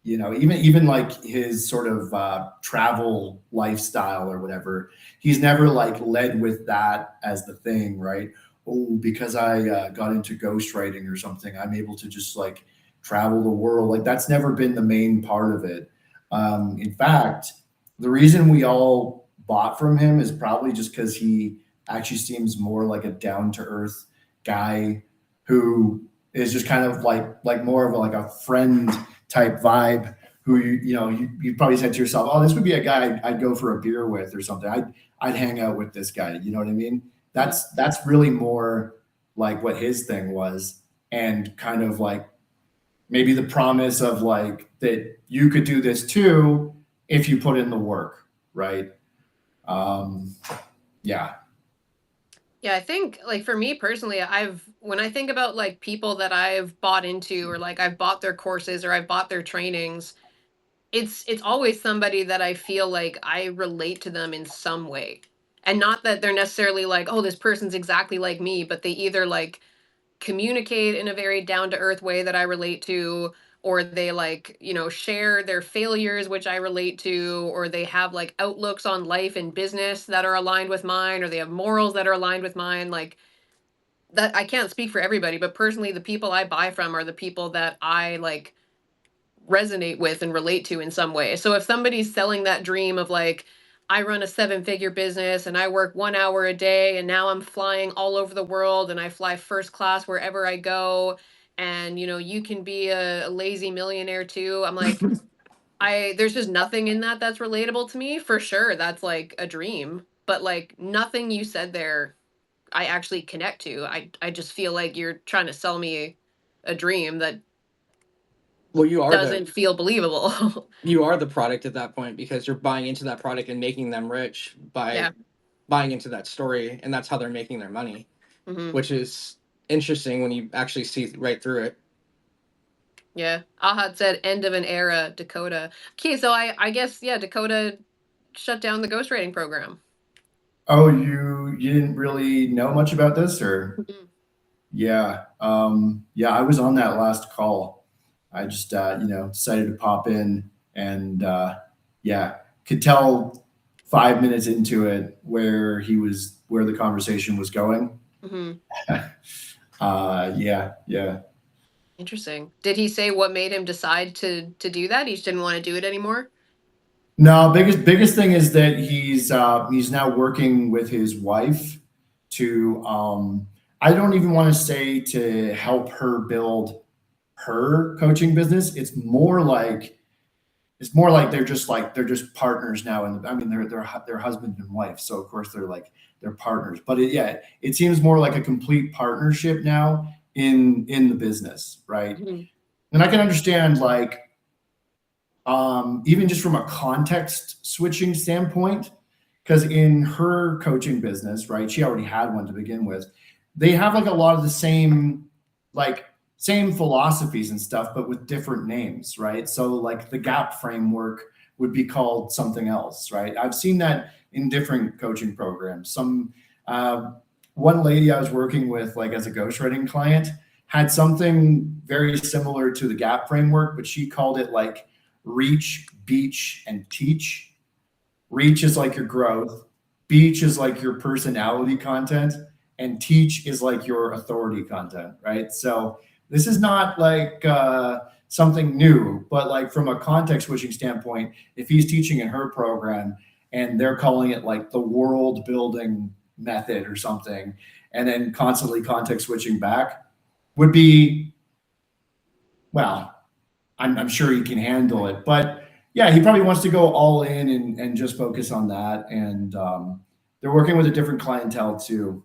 even like his sort of travel lifestyle or whatever, he's never like led with that as the thing, right? Oh, because I got into ghostwriting or something, I'm able to just like travel the world. Like, that's never been the main part of it. In fact, the reason we all bought from him is probably just because he actually seems more like a down to earth guy who is just kind of like more of like a friend type vibe, who you probably said to yourself, oh, this would be a guy I'd go for a beer with or something. I'd hang out with this guy. You know what I mean? That's really more like what his thing was, and kind of like maybe the promise of like that you could do this too if you put in the work, right? Um, yeah. yeah, I think like for me personally, when I think about like people that I've bought into, or like I've bought their courses or I've bought their trainings, it's always somebody that I feel like I relate to them in some way. And not that they're necessarily like, oh, this person's exactly like me, but they either like communicate in a very down to earth way that I relate to, or they like, share their failures, which I relate to, or they have like outlooks on life and business that are aligned with mine, or they have morals that are aligned with mine. Like, that I can't speak for everybody, but personally, the people I buy from are the people that I like resonate with and relate to in some way. So if somebody's selling that dream of like, I run a 7-figure business and I work 1 hour a day and now I'm flying all over the world and I fly first class wherever I go, and you can be a lazy millionaire too. I'm like, there's just nothing in that that's relatable to me. For sure, that's like a dream, but like nothing you said there I actually connect to. I just feel like you're trying to sell me a dream that Well, you are the doesn't feel believable. you are the product at that point, because you're buying into that product and making them rich by Yeah. buying into that story, and that's how they're making their money, Hmm. which is interesting when you actually see right through it. Yeah. Ahad said end of an era, Dakota. Okay, so I guess, yeah, Dakota shut down the ghostwriting program. Oh, you didn't really know much about this, or? Mhm. Yeah. Yeah, I was on that last call. I just, decided to pop in, and, yeah, could tell 5 minutes into it where the conversation was going. Mhm. Yeah, yeah. Interesting. Did he say what made him decide to do that? He just didn't want to do it anymore? No, biggest thing is that he's now working with his wife to I don't even want to say to help her build her coaching business. It's more like they're just partners now, and I mean they're husband and wife, so of course they're partners. But it seems more like a complete partnership now in the business, right? Mhm. And I can understand even just from a context switching standpoint, because in her coaching business, right, she already had one to begin with. They have like a lot of the like same philosophies and stuff, but with different names, right? So like the gap framework would be called something else, right? I've seen that in different coaching programs. Uh, One lady I was working with, like as a ghostwriting client, had something very similar to the gap framework, but she called it like reach, beach, and teach. Reach is like your growth, beach is like your personality content, and teach is like your authority content, right? So this is not like something new, but like from a context switching standpoint, if he's teaching in her program and they're calling it like the world building method or something, and then constantly context switching back would be, well, I'm sure he can handle it. But yeah, he probably wants to go all in and just focus on that. And they're working with a different clientele too.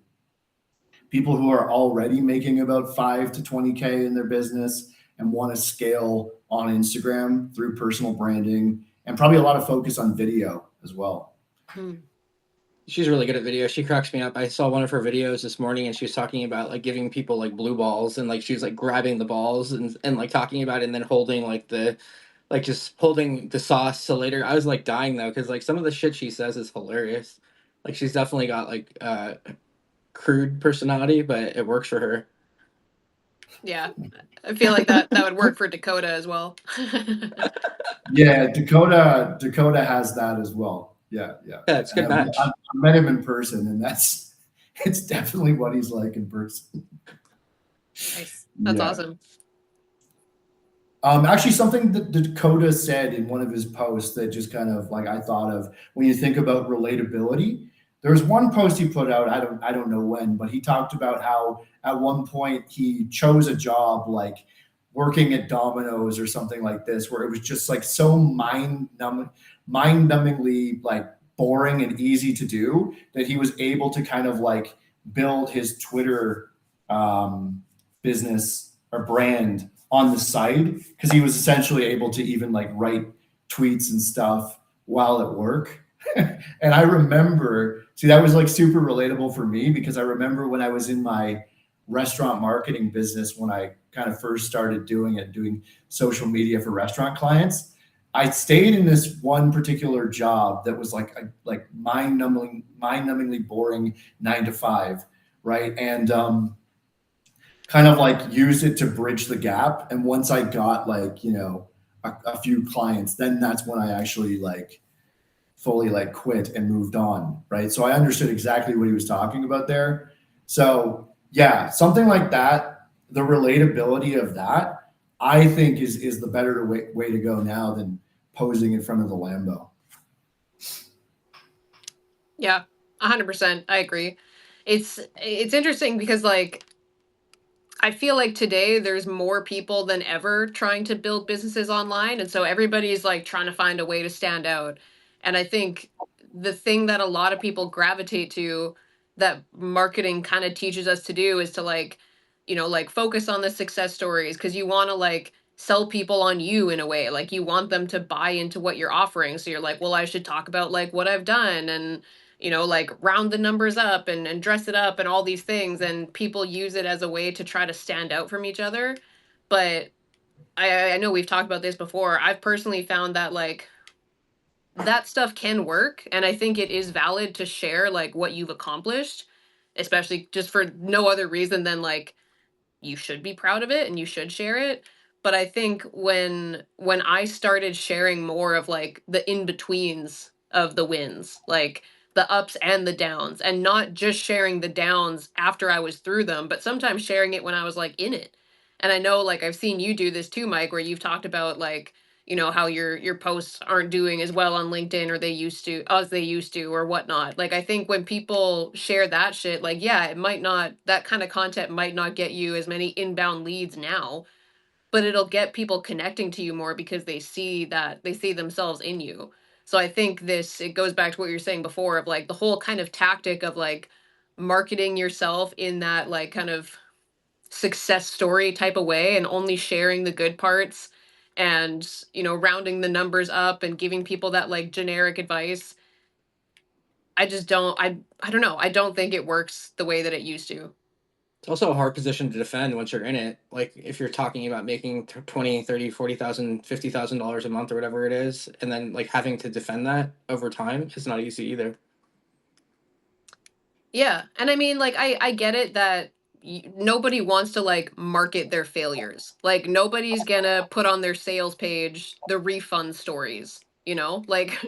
People who are already making about 5 to 20K in their business and want to scale on Instagram through personal branding, and probably a lot of focus on video as well. Hmm. She's really good at video. She cracks me up. I saw one of her videos this morning, and she was talking about like giving people like blue balls, and like she was like grabbing the balls and like talking about it, and then holding like the like just holding the sauce. So later, I was like dying though, because like some of the shit she says is hilarious. Like she's definitely got like crude personality, but it works for her. Yeah, I feel like that would work for Dakota as well. Yeah, Dakota has that as well. Yeah, yeah. Yeah, it's a And good I've match. met him in person, and it's definitely what he's like in person. Nice. That's Yeah. awesome. Actually, something that Dakota said in one of his posts that just kind of like I thought of when you think about relatability. There was one post he put out. I don't know when, but he talked about how at one point he chose a job like working at Domino's or something like this, where it was just like so mind numbingly like boring and easy to do that he was able to kind of like build his Twitter business or brand on the side, because he was essentially able to even like write tweets and stuff while at work. And I remember, see, that was like super relatable for me, because I remember when I was in my restaurant marketing business, when I kind of first started doing social media for restaurant clients, I stayed in this one particular job that was like mind-numbingly boring 9 to 5, right? And kind of like used it to bridge the gap. And once I got like, a few clients, then that's when I actually like fully like quit and moved on. Right. So I understood exactly what he was talking about there. So yeah, something like that, the relatability of that, I think is the better way to go now than posing in front of the Lambo. Yeah, 100%. I agree. It's interesting because like I feel like today there's more people than ever trying to build businesses online. And so everybody's like trying to find a way to stand out. And I think the thing that a lot of people gravitate to that marketing kind of teaches us to do is to like, like focus on the success stories because you want to like sell people on you in a way. Like you want them to buy into what you're offering. So you're like, well, I should talk about like what I've done and like round the numbers up and dress it up and all these things. And people use it as a way to try to stand out from each other. But I know we've talked about this before. I've personally found that like that stuff can work. And I think it is valid to share like what you've accomplished, especially just for no other reason than like you should be proud of it and you should share it. But I think when I started sharing more of like the in-betweens of the wins, like the ups and the downs, and not just sharing the downs after I was through them, but sometimes sharing it when I was like in it. And I know like I've seen you do this too, Mike, where you've talked about like, how your posts aren't doing as well on LinkedIn or they used to or whatnot. Like I think when people share that shit, like yeah, it might not that kind of content might not get you as many inbound leads now, but it'll get people connecting to you more because they see themselves in you. So I think this it goes back to what you're saying before of like the whole kind of tactic of like marketing yourself in that like kind of success story type of way and only sharing the good parts and rounding the numbers up and giving people that like generic advice. I don't know, I don't think it works the way that it used to. It's also a hard position to defend once you're in it. Like if you're talking about making 20, 30, 40,000, $50,000 a month or whatever it is, and then like having to defend that over time is not easy either. Yeah, and I mean, like, I get it that nobody wants to like market their failures. Like, nobody's gonna put on their sales page the refund stories. Like,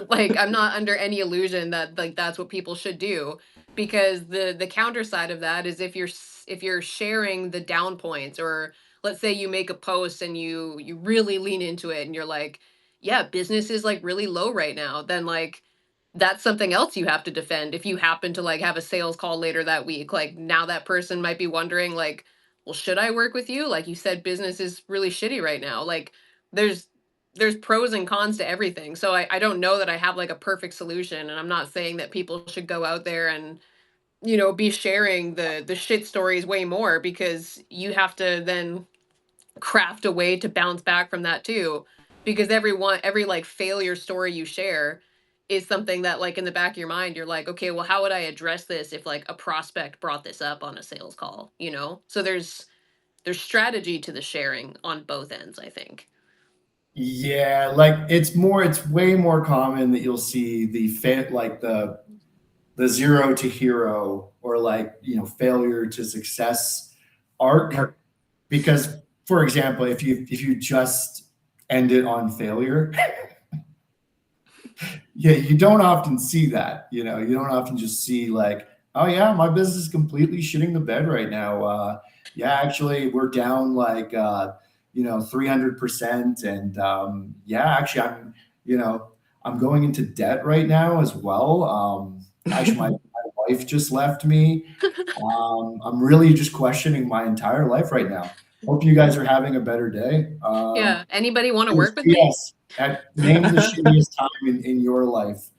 like I'm not under any illusion that like that's what people should do because the counter side of that is if you're sharing the down points or let's say you make a post and you really lean into it and you're like, yeah, business is like really low right now, then like that's something else you have to defend if you happen to like have a sales call later that week. Like now that person might be wondering like, well, should I work with you? Like you said, business is really shitty right now. Like there's there's pros and cons to everything. So I don't know that I have like a perfect solution. And I'm not saying that people should go out there and, be sharing the shit stories way more because you have to then craft a way to bounce back from that too, because every like failure story you share is something that like in the back of your mind you're like, okay, well how would I address this if like a prospect brought this up on a sales call. So there's strategy to the sharing on both ends, I think. Yeah, like it's way more common that you'll see like the zero to hero or like, failure to success arc. Mark, Because, for example, if you just end it on failure, yeah, you don't often see that. You don't often just see like, oh yeah, my business is completely shitting the bed right now. Yeah, actually, we're down like 300%, and yeah, actually, you know I'm going into debt right now as well. Actually, my wife just left me. I'm really just questioning my entire life right now. Hope you guys are having a better day. Yeah, anybody want to work with me? Yes, name the shittiest time in your life.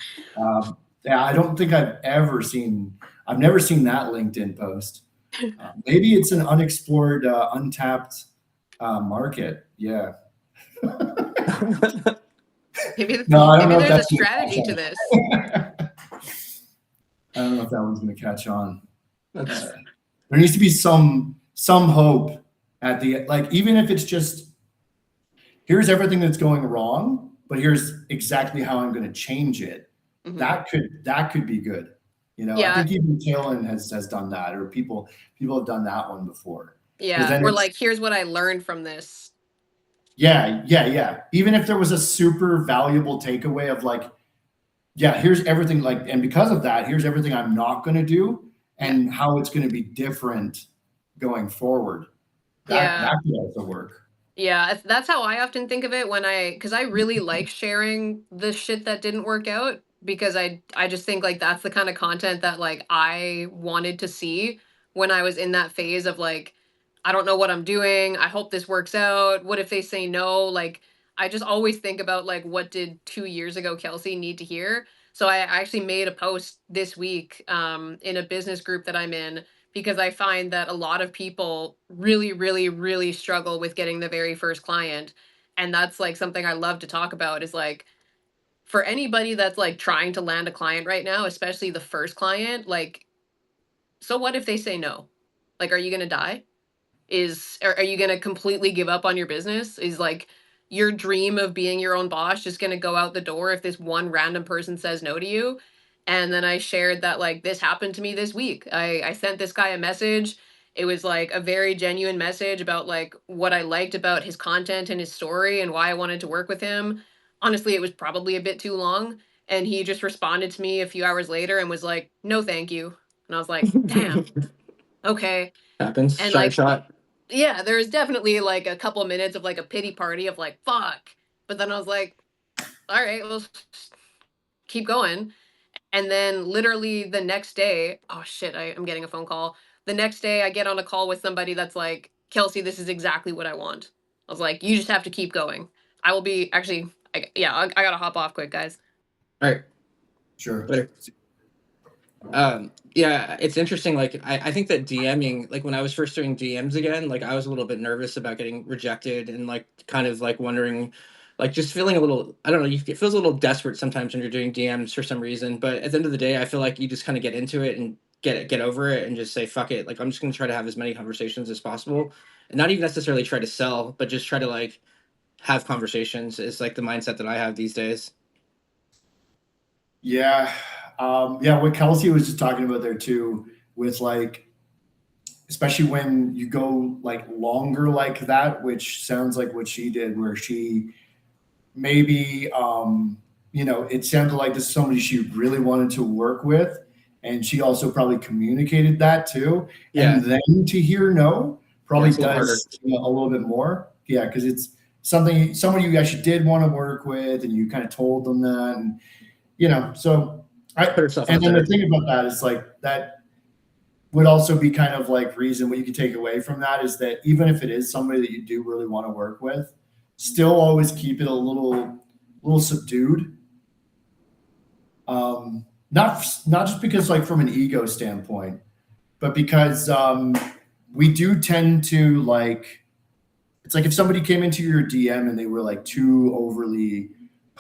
Yeah, I don't think I've never seen that LinkedIn post. Maybe it's an unexplored, untapped market. Yeah. maybe No, I don't maybe know if there's a that's going to strategy to this. catch on. I don't know if that one's going to catch on. that's There needs to be some hope at the like, even if it's just here's everything that's going wrong, but here's exactly how I'm going to change it. Hmm. That could be good. I Yeah. think even Kalen has done that, or people have done that one before. Because Yeah, then or it's like here's what I learned from this. yeah, yeah, yeah. Even if there was a super valuable takeaway of like, yeah, here's everything like, and because of that, here's everything I'm not going to do, Yeah. and how it's going to be different going forward. That Yeah. that could also work. Yeah, that's how I often think of it because I really like sharing the shit that didn't work out because I just think like that's the kind of content that like I wanted to see when I was in that phase of like I don't know what I'm doing. I hope this works out. What if they say no? Like I just always think about like what did 2 years ago Kelsey need to hear. So I actually made a post this week in a business group that I'm in because I find that a lot of people really, really, really struggle with getting the very first client. And that's like something I love to talk about is like for anybody that's like trying to land a client right now, especially the first client, like, so what if they say no? Like, are you going to die? Are you going to completely give up on your business? Is like your dream of being your own boss just going to go out the door if this one random person says no to you? And then I shared that like this happened to me this week. I sent this guy a message. It was like a very genuine message about like what I liked about his content and his story and why I wanted to work with him. Honestly, it was probably a bit too long, and he just responded to me a few hours later and was like, "No, thank you." And I was like, "Damn. Okay." happens. And Shot your like shot. yeah, there was definitely like a couple minutes of like a pity party of like fuck, but then I was like, all right, well, keep going. And then literally the next day, oh shit, I'm getting a phone call. The next day, I get on a call with somebody that's like, Kelsey, this is exactly what I want. I was like, you just have to keep going. I will be actually, yeah, I gotta hop off quick, guys. All right. Sure. Later. Yeah, it's interesting. Like, I think that DMing, like when I was first doing DMs again, like I was a little bit nervous about getting rejected and like kind of like wondering, like just feeling a little, I don't know, it feels a little desperate sometimes when you're doing DMs for some reason. But at the end of the day, I feel like you just kind of get into it and get over it and just say, fuck it. Like, I'm just going to try to have as many conversations as possible and not even necessarily try to sell, but just try to like have conversations is like the mindset that I have these days. Yeah. Yeah, what Kelsey was just talking about there too, with like, especially when you go like longer like that, which sounds like what she did, where she maybe, it sounded like this is somebody she really wanted to work with. And she also probably communicated that too. Yeah. And then to hear no Yeah. probably It's a little harder. does, a little bit more. Yeah. Cause it's somebody you actually did want to work with and you kind of told them that. And, so Put herself and out then the there. thing about that is like that would also be kind of like reason what you can take away from that is that even if it is somebody that you do really want to work with, still always keep it a little subdued. Not just because like from an ego standpoint, but because we do tend to like it's like if somebody came into your DM and they were like too overly and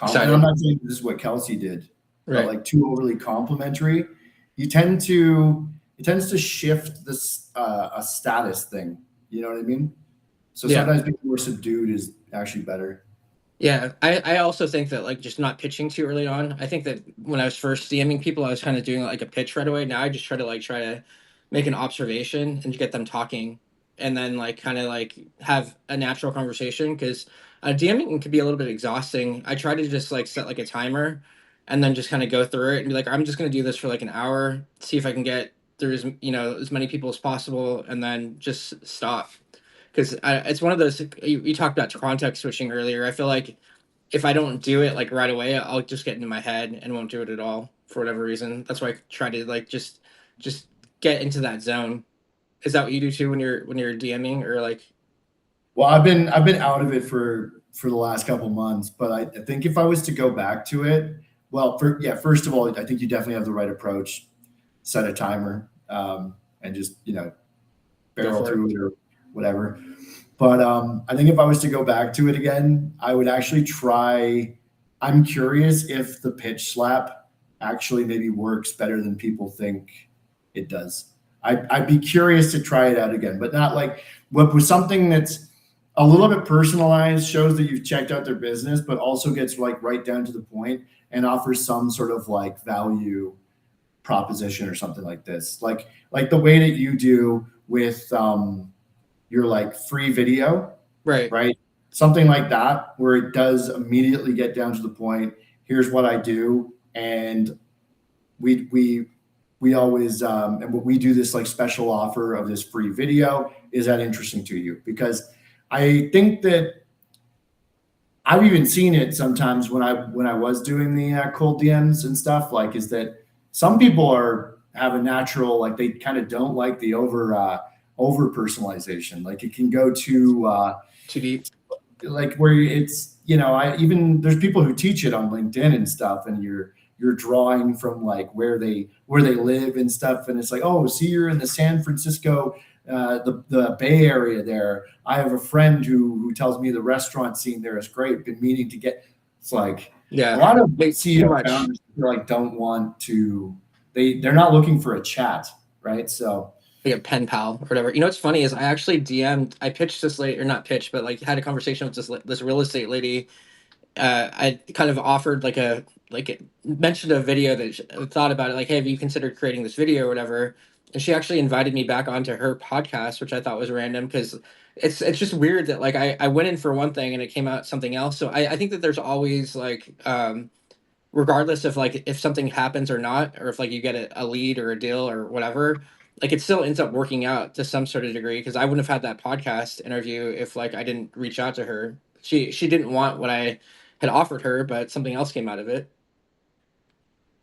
I'm Excited. not saying this is what Kelsey did, but Right. like too overly complimentary, you tend to it tends to shift this a status thing. You know what I mean? So Yeah. sometimes being more subdued is actually better. Yeah, I also think that like just not pitching too early on. I think that when I was first DMing people, I was kind of doing like a pitch right away. Now I just try to make an observation and get them talking, and then like kind of like have a natural conversation because DMing can be a little bit exhausting. I try to just like set like a timer, and then just kind of go through it and be like, I'm just gonna do this for like an hour, see if I can get through as many people as possible, and then just stop because it's one of those you talked about context switching earlier. I feel like if I don't do it like right away, I'll just get into my head and won't do it at all for whatever reason. That's why I try to like just get into that zone. Is that what you do too when you're DMing or like? Well, I've been out of it for the last couple months, but I think if I was to go back to it, well, first of all, I think you definitely have the right approach. Set a timer and just Go barrel for it. through it or whatever. But I think if I was to go back to it again, I would actually try. I'm curious if the pitch slap actually maybe works better than people think it does. I'd be curious to try it out again, but not like what was something that's a little bit personalized, shows that you've checked out their business, but also gets like right down to the point and offers some sort of like value proposition or something like this. Like the way that you do with your like free video, Right. right? Something like that, where it does immediately get down to the point. Here's what I do, and we always and what we do this like special offer of this free video. Is that interesting to you? Because I think that I've even seen it sometimes when I was doing the cold DMs and stuff. Like, is that some people have a natural like they kind of don't like the over personalization. Like it can go to Too deep. like where it's I even there's people who teach it on LinkedIn and stuff, and you're drawing from like where they live and stuff, and it's like, oh, see, you're in the San Francisco, the Bay Area there. I have a friend who tells me the restaurant scene there is great. Been meaning to get. It's like a Yeah. lot of Too CEO much. founders like don't want to. They're not looking for a chat, right? So Like a pen pal or whatever. You know what's funny is I actually DM'd. I pitched this lady or not pitched, but like had a conversation with this real estate lady. I kind of offered mentioned a video that thought about it, like, hey, have you considered creating this video or whatever? And she actually invited me back onto her podcast, which I thought was random because it's just weird that like I went in for one thing and it came out something else. So I think that there's always like regardless of like if something happens or not, or if like you get a lead or a deal or whatever, like it still ends up working out to some sort of degree, because I wouldn't have had that podcast interview if like I didn't reach out to her. She didn't want what I had offered her, but something else came out of it.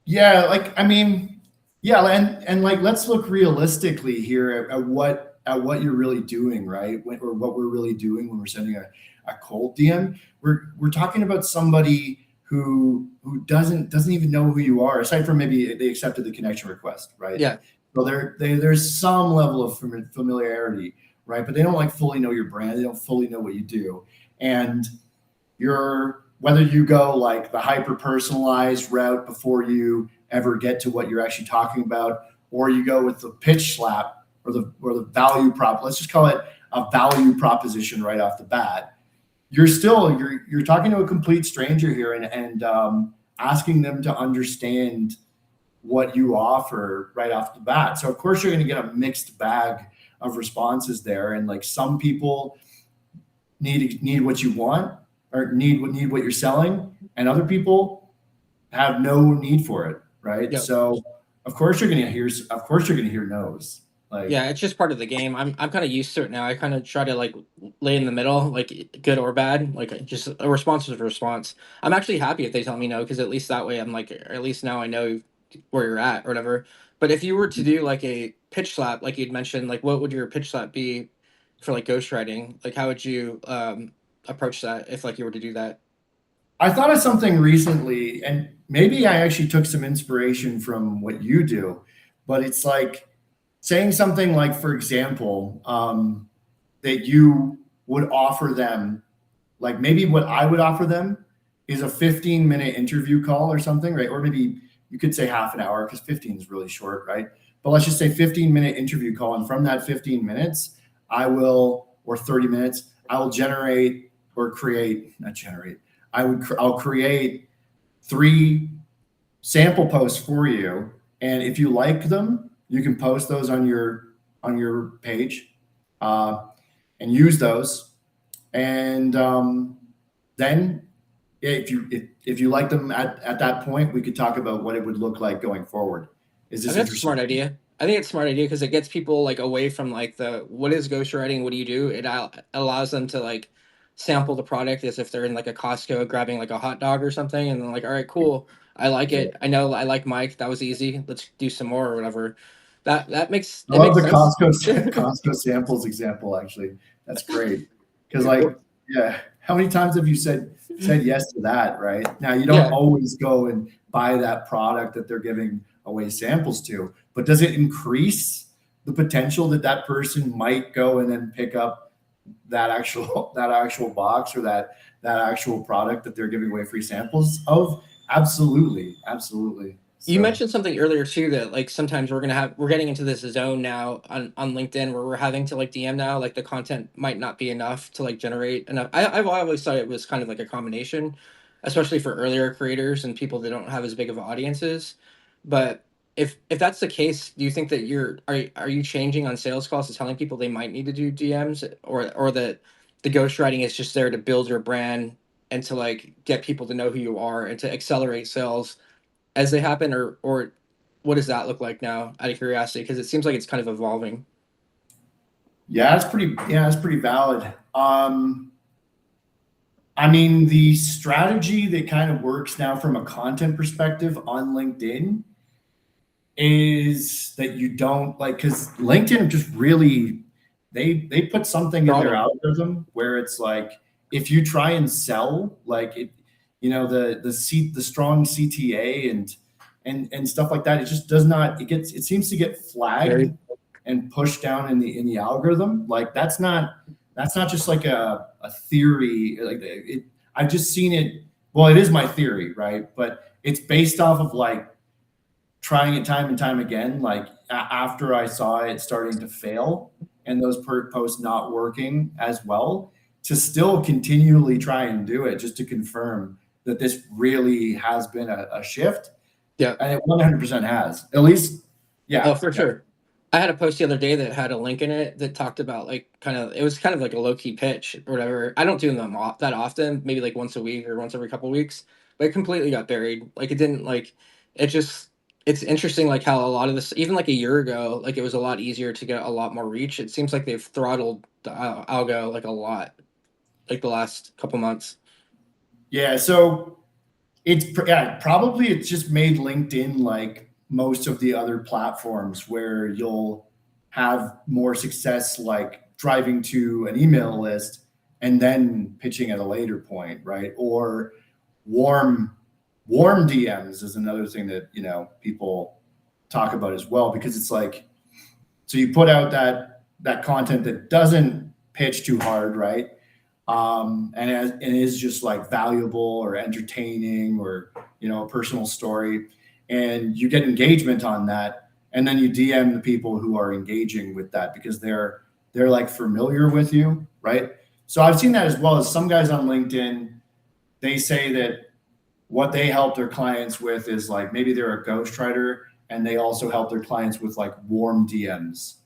Yeah, like I mean, yeah, and like let's look realistically here at what you're really doing, right? Or what we're really doing when we're sending a cold DM. We're talking about somebody who doesn't even know who you are, aside from maybe they accepted the connection request, right? Yeah. So there's some level of familiarity, right? But they don't like fully know your brand. They don't fully know what you do, and you're whether you go like the hyper personalized route before you ever get to what you're actually talking about, or you go with the pitch slap or the value prop. Let's just call it a value proposition right off the bat. You're talking to a complete stranger here and asking them to understand what you offer right off the bat. So of course you're going to get a mixed bag of responses there, and like some people need what you want or need what you're selling, and other people have no need for it, right? Yep. So of course you're gonna hear no's. Like Yeah, it's just part of the game. I'm kind of used to it now. I kind of try to like lay in the middle, like good or bad, like just a response is a response. I'm actually happy if they tell me no, because at least that way I'm like, at least now I know where you're at or whatever. But if you were to do like a pitch slap, like you'd mentioned, like what would your pitch slap be for like ghostwriting? Like how would you approach that if like you were to do that? I thought of something recently, and maybe I actually took some inspiration from what you do, but it's like saying something like, for example, that you would offer them, like maybe what I would offer them is a 15-minute interview call or something, right? Or maybe you could say half an hour because 15 is really short, right? But let's just say 15-minute interview call. And from that 15 minutes, or 30 minutes, I will generate or create, not generate, I'll create 3 sample posts for you. And if you like them, you can post those on your page and use those. And then if you like them at that point, we could talk about what it would look like going forward. Is I this think that's a interesting? smart idea. I think it's a smart idea because it gets people like away from like the what is ghostwriting, what do you do? It allows them to like sample the product as if they're in like a Costco grabbing like a hot dog or something, and then like, all right, cool, I like Yeah. it. I know I like Mike. That was easy. Let's do some more or whatever. That makes I it love makes the sense. Costco samples example. Actually, that's great because yeah, how many times have you said yes to that? Right now, you don't Yeah, always go and buy that product that they're giving away samples to, but does it increase the potential that that person might go and then pick up that actual box or that actual product that they're giving away free samples of? Absolutely, absolutely. you So mentioned something earlier too that like sometimes we're getting into this zone now on LinkedIn where we're having to like DM now, like the content might not be enough to like generate enough. I've always thought it was kind of like a combination, especially for earlier creators and people that don't have as big of audiences. But if that's the case, do you think that are you changing on sales calls to telling people they might need to do DMs, or that the ghostwriting is just there to build your brand and to like get people to know who you are and to accelerate sales as they happen, or what does that look like now? Out of curiosity, because it seems like it's kind of evolving. yeah, that's pretty valid. I mean, the strategy that kind of works now from a content perspective on LinkedIn is that you don't like because LinkedIn just really they put something in their Throttle. algorithm where it's like if you try and sell like it, the strong CTA and stuff like that, it just does not it seems to get flagged Very. and pushed down in the algorithm. Like that's not just like a theory. Like I've just seen it. Well, it is my theory, right? But it's based off of like trying it time and time again. Like after I saw it starting to fail and those posts not working as well, to still continually try and do it just to confirm that this really has been a shift, Yeah. and it 100% has. At least, Oh, yeah, for yeah. sure. I had a post the other day that had a link in it that talked about like kind of it was kind of like a low key pitch or whatever. I don't do them that often, maybe like once a week or once every couple weeks, but it completely got buried. Like it didn't like it just it's interesting like how a lot of this, even like a year ago, like it was a lot easier to get a lot more reach. It seems like they've throttled the algo like a lot, like the last couple months. Yeah, so probably it's just made LinkedIn like most of the other platforms where you'll have more success like driving to an email list and then pitching at a later point, right? Or warm warm DMs is another thing that, people talk about as well, because it's like, so you put out that content that doesn't pitch too hard, right? And is just like valuable or entertaining, or a personal story, and you get engagement on that, and then you DM the people who are engaging with that because they're like familiar with you, right? So I've seen that as well. As some guys on LinkedIn, they say that what they help their clients with is like, maybe they're a ghostwriter and they also help their clients with like warm DMs.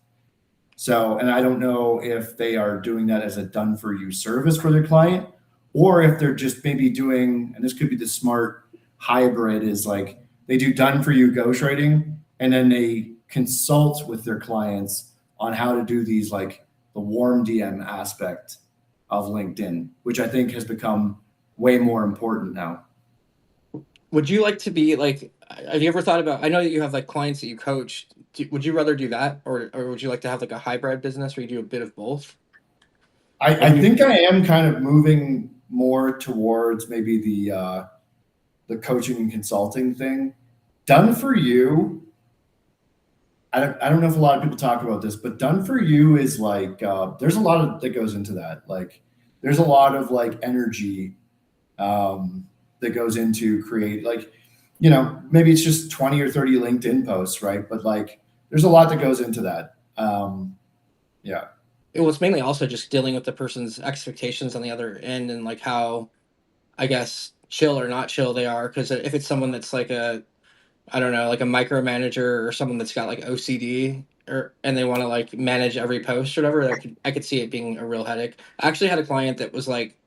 So, and I don't know if they are doing that as a done for you service for their client, or if they're just maybe doing, and this could be the smart hybrid, is like they do done for you ghostwriting and then they consult with their clients on how to do these, like the warm DM aspect of LinkedIn, which I think has become way more important now. Would you like to be like, have you ever thought about, I know that you have like clients that you coach. Would you rather do that, or would you like to have like a hybrid business where you do a bit of both? I, Like I you, think I am kind of moving more towards maybe the coaching and consulting thing. Done for you. I don't know if a lot of people talk about this, but done for you is like, there's a lot of that goes into that. Like there's a lot of like energy that goes into create, like, maybe it's just 20 or 30 LinkedIn posts, right? But like there's a lot that goes into that. Yeah. it was mainly also just dealing with the person's expectations on the other end, and like how, I guess, chill or not chill they are. Because if it's someone that's like a, I don't know, like a micromanager, or someone that's got like OCD, or and they want to like manage every post or whatever, I could see it being a real headache. I actually had a client that was like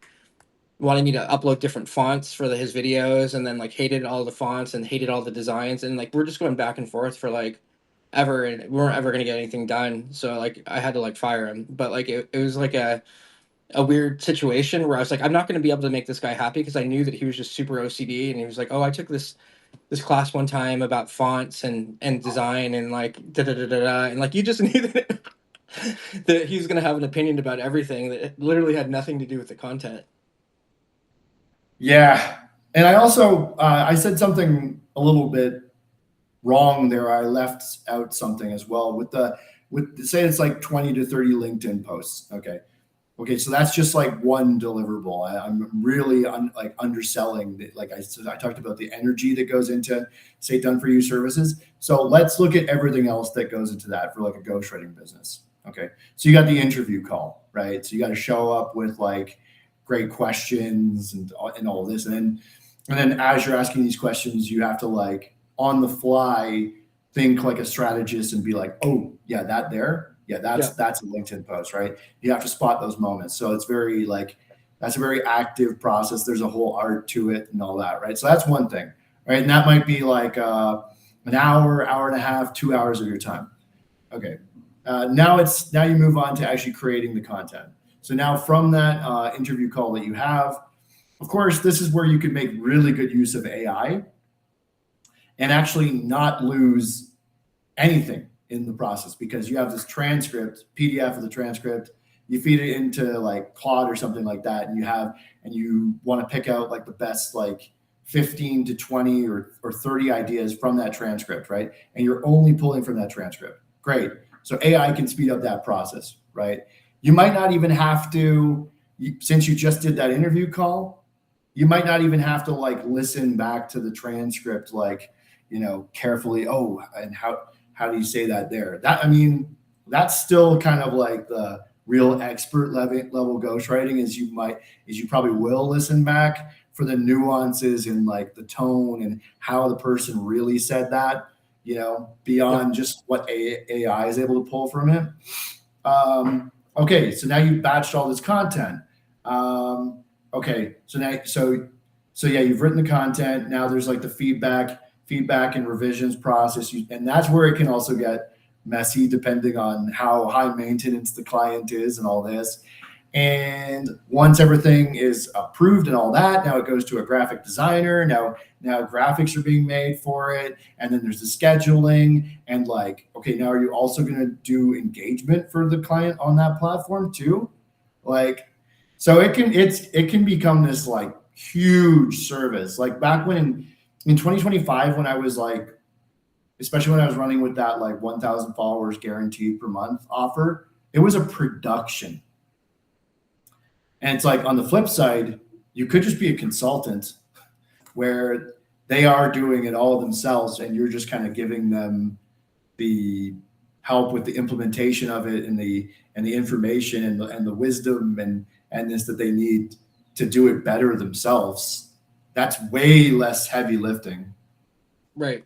wanting me to upload different fonts for his videos, and then like hated all the fonts and hated all the designs, and like we're just going back and forth for like ever, and we weren't ever gonna get anything done. So like I had to like fire him. But like it was like a weird situation where I was like, I'm not going to be able to make this guy happy, because I knew that he was just super OCD, and he was like, oh, I took this class one time about fonts and design and like da da da da da, and like you just knew that that he was going to have an opinion about everything that it literally had nothing to do with the content. Yeah. And I also, I said something a little bit wrong there. I left out something as well with say it's like 20 to 30 LinkedIn posts. Okay. Okay, so that's just like one deliverable. I'm really like underselling that. Like I said, I talked about the energy that goes into, say, done for you services. So let's look at everything else that goes into that for like a ghostwriting business. Okay, so you got the interview call, right? So you got to show up with like great questions and all this, and then as you're asking these questions, you have to like on the fly think like a strategist and be like, oh yeah, that there, yeah, that's Yeah. that's a LinkedIn post, right? You have to spot those moments. So it's very like that's a very active process. There's a whole art to it and all that, right? So that's one thing, right? And that might be like an hour and a half, 2 hours of your time. Okay. Now you move on to actually creating the content. So now from that interview call that you have, of course, this is where you can make really good use of AI and actually not lose anything in the process, because you have this transcript, PDF of the transcript. You feed it into like Claude or something like that, and you want to pick out like the best like 15 to 20 or 30 ideas from that transcript, right? And you're only pulling from that transcript. Great. So AI can speed up that process, right? You might not even have to, since you just did that interview call, you might not even have to like listen back to the transcript, like, carefully. Oh, and how do you say that there? That, I mean, that's still kind of like the real expert level ghostwriting, is you probably will listen back for the nuances and like the tone and how the person really said that, Yep. beyond just what AI is able to pull from it. Okay, so now you've batched all this content. Okay, so yeah, you've written the content. Now there's like the feedback feedback and revisions process, and that's where it can also get messy depending on how high maintenance the client is and all this. And once everything is approved and all that, now it goes to a graphic designer. Now graphics are being made for it, and then there's the scheduling, and like, okay, now are you also going to do engagement for the client on that platform too? Like, so it can become this like huge service. Like back when in 2025, when I was like, especially when I was running with that like 1,000 followers guaranteed per month offer, it was a production. And it's like on the flip side, you could just be a consultant where they are doing it all themselves and you're just kind of giving them the help with the implementation of it and the information and the wisdom and this that they need to do it better themselves. That's way less heavy lifting. Right.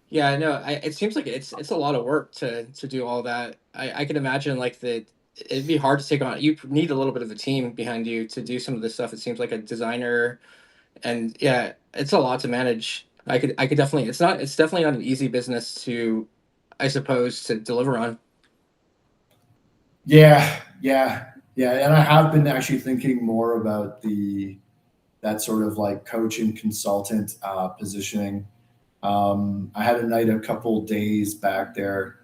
Yeah, I know. It seems like it's a lot of work to do all that. I can imagine like that it'd be hard to take on. You need a little bit of a team behind you to do some of this stuff. It seems like a designer, and yeah, it's a lot to manage. I could definitely. It's definitely not an easy business to, I suppose, to deliver on. Yeah, and I have been actually thinking more about that sort of like coach and consultant positioning. I had a night a couple days back there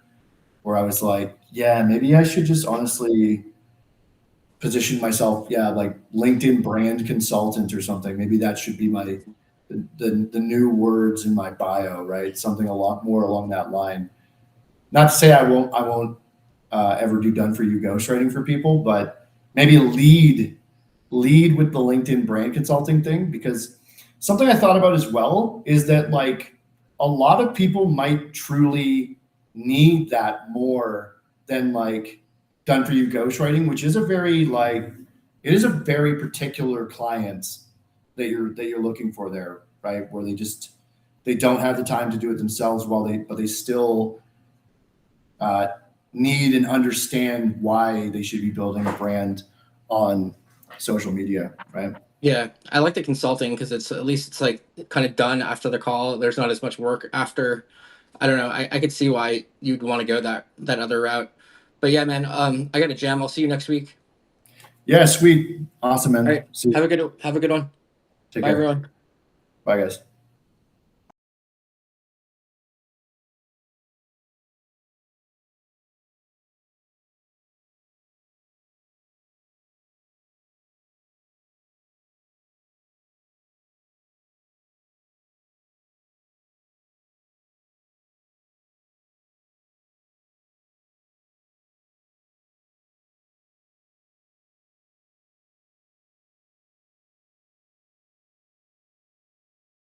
where I was like, yeah, maybe I should just honestly position myself, yeah, like LinkedIn brand consultant or something. Maybe that should be the new words in my bio, right? Something a lot more along that line. Not to say I won't ever do done for you ghostwriting for people, but maybe lead with the LinkedIn brand consulting thing, because something I thought about as well is that like a lot of people might truly need that more than like done for you ghostwriting, which is a very like it is a very particular client that you're looking for there, right? Where they don't have the time to do it themselves but they still uh, need and understand why they should be building a brand on social media, right? Yeah, I like the consulting because it's at least it's like kind of done after the call. There's not as much work after. I don't know. I could see why you'd want to go that other route. But yeah, man. I got a jam. I'll see you next week. Yeah, sweet. Awesome, All man. right. See you. Have a good one. Take Bye, care. everyone. Bye, guys.